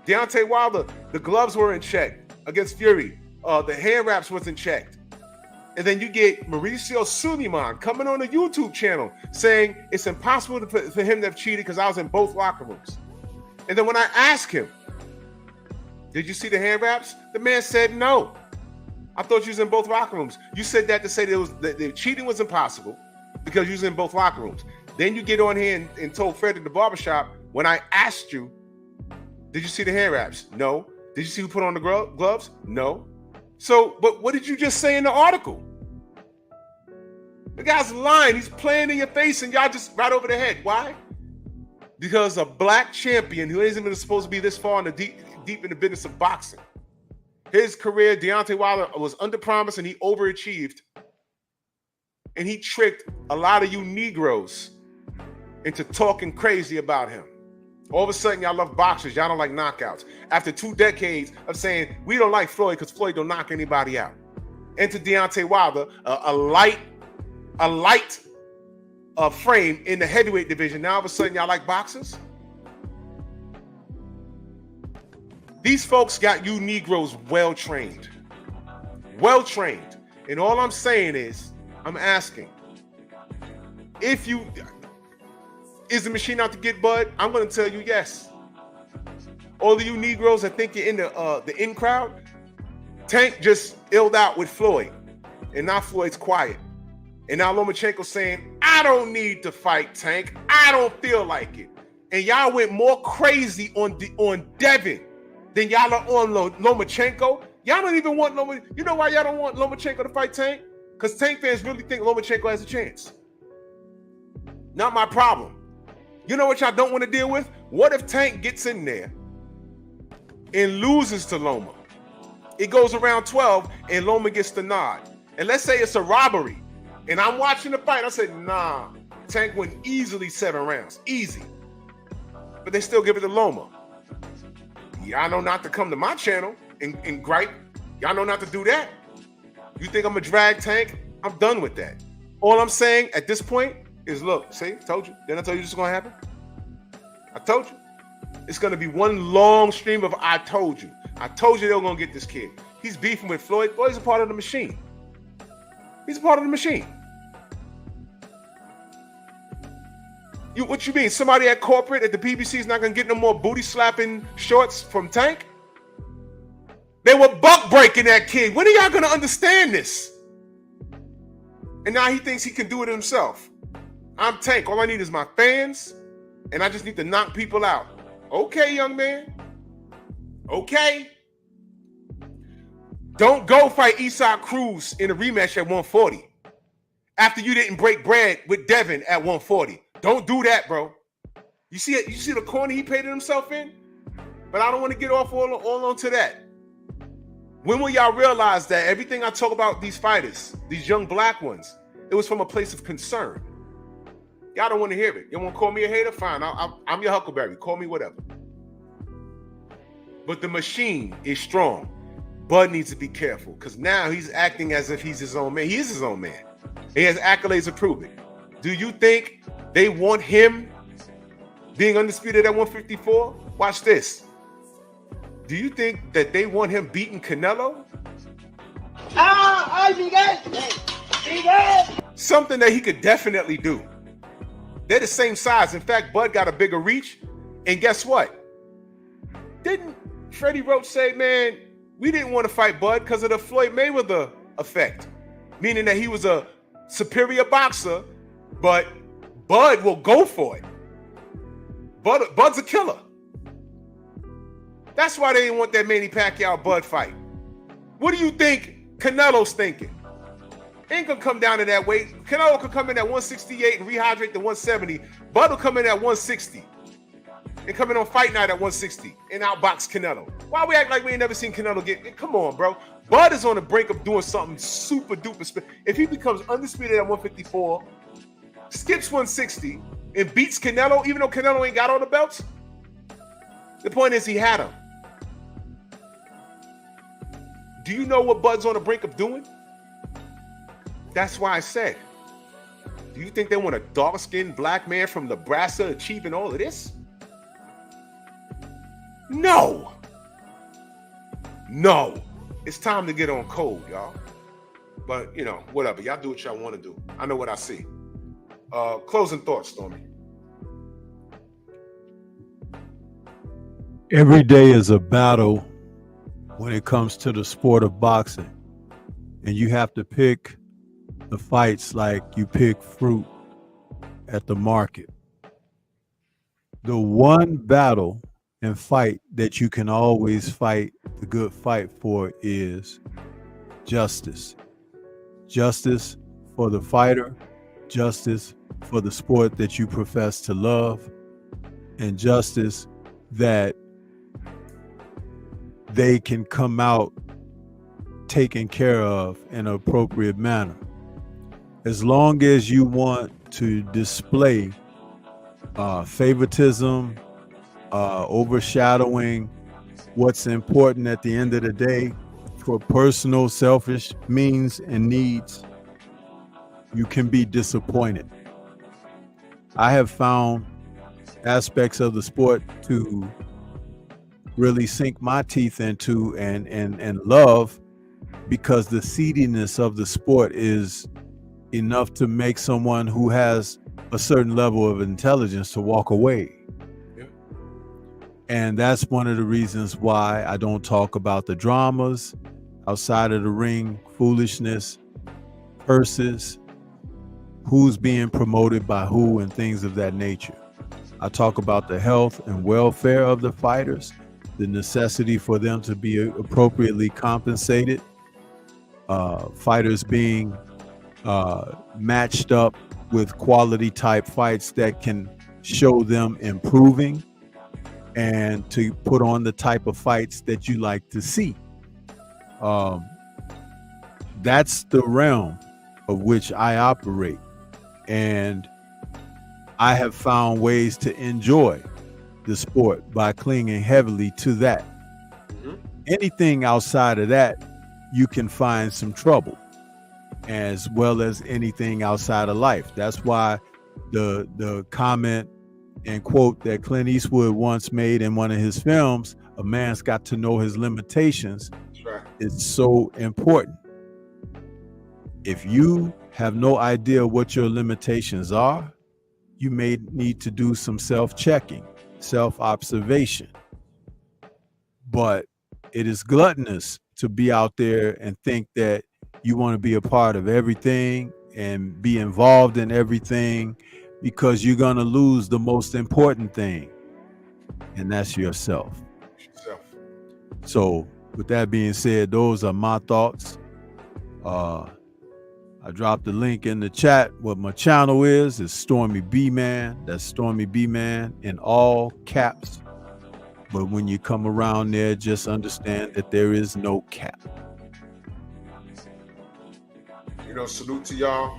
Deontay Wilder, the gloves were in check against Fury. The hand wraps wasn't checked. And then you get Mauricio Suleiman coming on the YouTube channel saying it's impossible for him to have cheated because I was in both locker rooms. And then when I asked him, did you see the hand wraps? The man said no. I thought you was in both locker rooms. You said that to say that the cheating was impossible because you was in both locker rooms. Then you get on here and told Fred at the barbershop, when I asked you, did you see the hand wraps? No. Did you see who put on the gloves? No. So, but what did you just say in the article? The guy's lying. He's playing in your face and y'all just right over the head. Why? Because a black champion who isn't even supposed to be this far in the deep in the business of boxing. His career, Deontay Wilder, was under promise and he overachieved. And he tricked a lot of you Negroes into talking crazy about him. All of a sudden, y'all love boxers. Y'all don't like knockouts. After 2 decades of saying, we don't like Floyd because Floyd don't knock anybody out. Enter Deontay Wilder, a light frame in the heavyweight division. Now all of a sudden, y'all like boxers? These folks got you Negroes well-trained. Well-trained. And all I'm saying is, I'm asking, is the machine out to get Bud? I'm going to tell you yes. All of you Negroes that think you're in the in crowd, Tank just illed out with Floyd. And now Floyd's quiet. And now Lomachenko's saying, I don't need to fight Tank. I don't feel like it. And y'all went more crazy on Devin than y'all are on Lomachenko. Y'all don't even want Lomachenko. You know why y'all don't want Lomachenko to fight Tank? Because Tank fans really think Lomachenko has a chance. Not my problem. You know what y'all don't want to deal with? What if Tank gets in there and loses to Loma? It goes around 12 and Loma gets the nod. And let's say it's a robbery. And I'm watching the fight. I said, nah, Tank went easily 7 rounds. Easy. But they still give it to Loma. Y'all know not to come to my channel and gripe. Y'all know not to do that. You think I'm going to drag Tank? I'm done with that. All I'm saying at this point is, look, see, told you. Didn't I tell you this is going to happen? I told you. It's going to be one long stream of I told you. I told you they were going to get this kid. He's beefing with Floyd. Floyd's a part of the machine. He's a part of the machine. What you mean? Somebody at corporate at the PBC is not going to get no more booty slapping shorts from Tank? They were buck breaking that kid. When are y'all going to understand this? And now he thinks he can do it himself. I'm Tank. All I need is my fans, and I just need to knock people out. Okay, young man. Okay. Don't go fight Isak Cruz in a rematch at 140 after you didn't break bread with Devin at 140. Don't do that, bro. You see it? You see the corner he painted himself in? But I don't want to get off all onto that. When will y'all realize that everything I talk about these fighters, these young black ones, it was from a place of concern? Y'all don't want to hear it. You want to call me a hater? Fine. I'm your Huckleberry. Call me whatever. But the machine is strong. Bud needs to be careful because now he's acting as if he's his own man. He is his own man. He has accolades to prove it. Do you think they want him being undisputed at 154? Watch this. Do you think that they want him beating Canelo? Miguel! Something that he could definitely do. They're the same size. In fact, Bud got a bigger reach. And guess what? Didn't Freddie Roach say, man, we didn't want to fight Bud because of the Floyd Mayweather effect? Meaning that he was a superior boxer, but Bud will go for it. Bud's a killer. That's why they didn't want that Manny Pacquiao-Bud fight. What do you think Canelo's thinking? Ain't gonna come down to that weight. Canelo could come in at 168 and rehydrate to 170. Bud will come in at 160 and come in on fight night at 160 and outbox Canelo. Why we act like we ain't never seen Canelo get? Come on, bro. Bud is on the brink of doing something super duper. If he becomes undisputed at 154, skips 160, and beats Canelo, even though Canelo ain't got all the belts, the point is he had him. Do you know what Bud's on the brink of doing? That's why I said, do you think they want a dark-skinned black man from Nebraska achieving all of this? No. No. It's time to get on code, y'all. But, you know, whatever. Y'all do what y'all want to do. I know what I see. Closing thoughts, Stormy. Every day is a battle when it comes to the sport of boxing. And you have to pick the fights like you pick fruit at the market. The one battle and fight that you can always fight the good fight for is justice. Justice for the fighter, justice for the sport that you profess to love, and justice that they can come out taken care of in an appropriate manner. As long as you want to display favoritism, overshadowing what's important at the end of the day for personal selfish means and needs, you can be disappointed. I have found aspects of the sport to really sink my teeth into and love, because the seediness of the sport is enough to make someone who has a certain level of intelligence to walk away. Yeah. And that's one of the reasons why I don't talk about the dramas outside of the ring, foolishness, curses, who's being promoted by who, and things of that nature. I talk about the health and welfare of the fighters, the necessity for them to be appropriately compensated, fighters being matched up with quality type fights that can show them improving, and to put on the type of fights that you like to see. That's the realm of which I operate, and I have found ways to enjoy the sport by clinging heavily to that. Mm-hmm. Anything outside of that, you can find some trouble, as well as anything outside of life. That's why the comment and quote that Clint Eastwood once made in one of his films, a man's got to know his limitations, Right. is so important. If you have no idea what your limitations are, you may need to do some self-checking, self-observation. But it is gluttonous to be out there and think that you want to be a part of everything and be involved in everything, because you're going to lose the most important thing, and that's yourself. So with that being said, those are my thoughts. I dropped the link in the chat. What my channel is Stormy B Man. That's Stormy B Man in all caps. But when you come around there, just understand that there is no cap. You know, salute to y'all.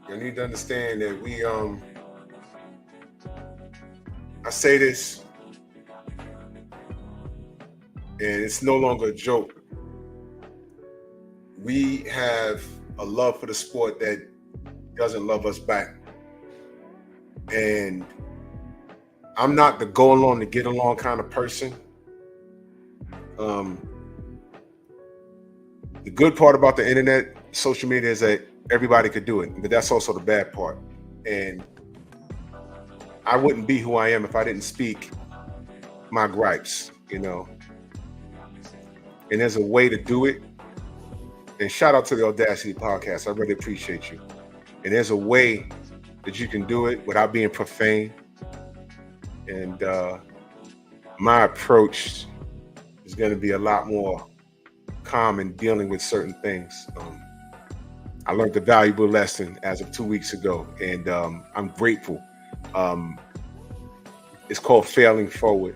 You need to understand that we I say this, and it's no longer a joke. We have a love for the sport that doesn't love us back. And I'm not the go along to get along kind of person. The good part about the internet, social media, is that everybody could do it, but that's also the bad part. And I wouldn't be who I am if I didn't speak my gripes, you know. And there's a way to do it. And shout out to the Audacity podcast. I really appreciate you. And there's a way that you can do it without being profane. And my approach is going to be a lot more calm in dealing with certain things. I learned a valuable lesson as of 2 weeks ago, and I'm grateful. It's called Failing Forward.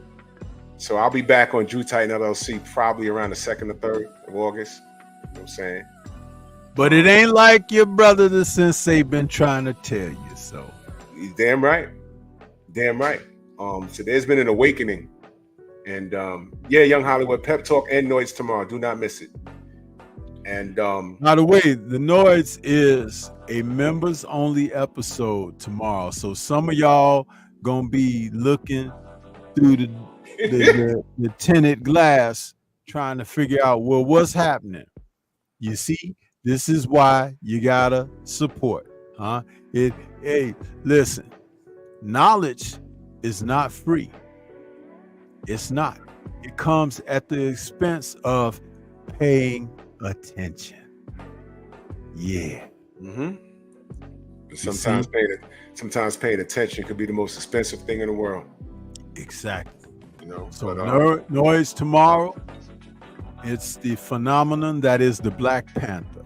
So I'll be back on Drew Titan LLC probably around the 2nd or 3rd of August. You know what I'm saying? But it ain't like your brother, the sensei, been trying to tell you so. You're damn right. Damn right. So there's been an awakening. And yeah, Young Hollywood Pep Talk and Noise tomorrow. Do not miss it. And by the way, the Noise is a members only episode tomorrow. So some of y'all gonna be looking through the tinted glass trying to figure out, well, what's happening. You see, this is why you gotta support. Hey, listen, knowledge is not free. It's not. It comes at the expense of paying attention. Yeah. Mm-hmm. Sometimes paying attention could be the most expensive thing in the world. Exactly. You know. So but, Noise tomorrow. It's the phenomenon that is the Black Panther,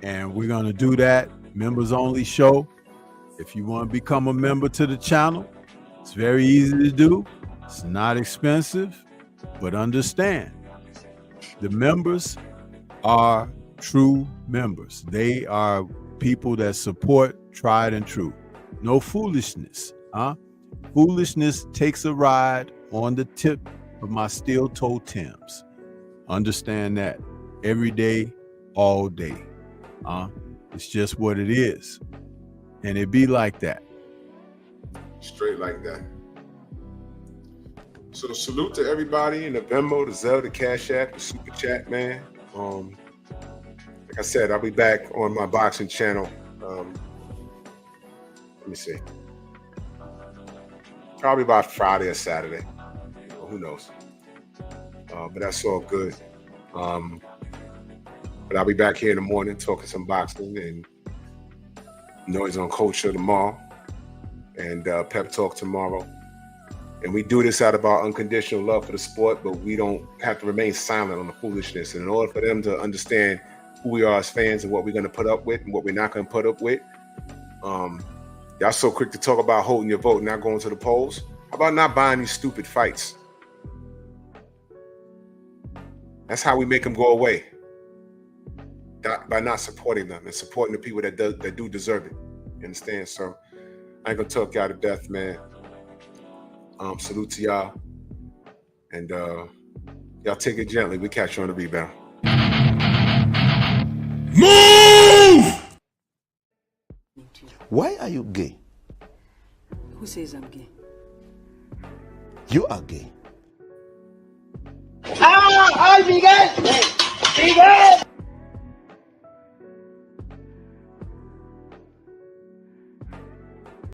and we're gonna do that members only show. If you want to become a member to the channel, it's very easy to do. It's not expensive, but understand, the members are true members. They are people that support tried and true. No foolishness. Foolishness takes a ride on the tip of my steel toe Timbs. Understand that every day, all day. It's just what it is. And it be like that. Straight like that. So salute to everybody in the Venmo, the Zelle, the Cash App, the Super Chat, man. Like I said, I'll be back on my boxing channel. Let me see. Probably about Friday or Saturday. Who knows? But that's all good. But I'll be back here in the morning talking some boxing and Noise on Culture tomorrow and Pep Talk tomorrow. And we do this out of our unconditional love for the sport, but we don't have to remain silent on the foolishness. And in order for them to understand who we are as fans and what we're going to put up with and what we're not going to put up with, y'all so quick to talk about holding your vote and not going to the polls. How about not buying these stupid fights? That's how we make them go away. By not supporting them and supporting the people that do deserve it. You understand? So I ain't gonna talk y'all to death, man. Salute to y'all. And y'all take it gently. We catch you on the rebound. Move! Why are you gay? Who says I'm gay? You are gay. ¡Ay, Miguel! ¡Miguel!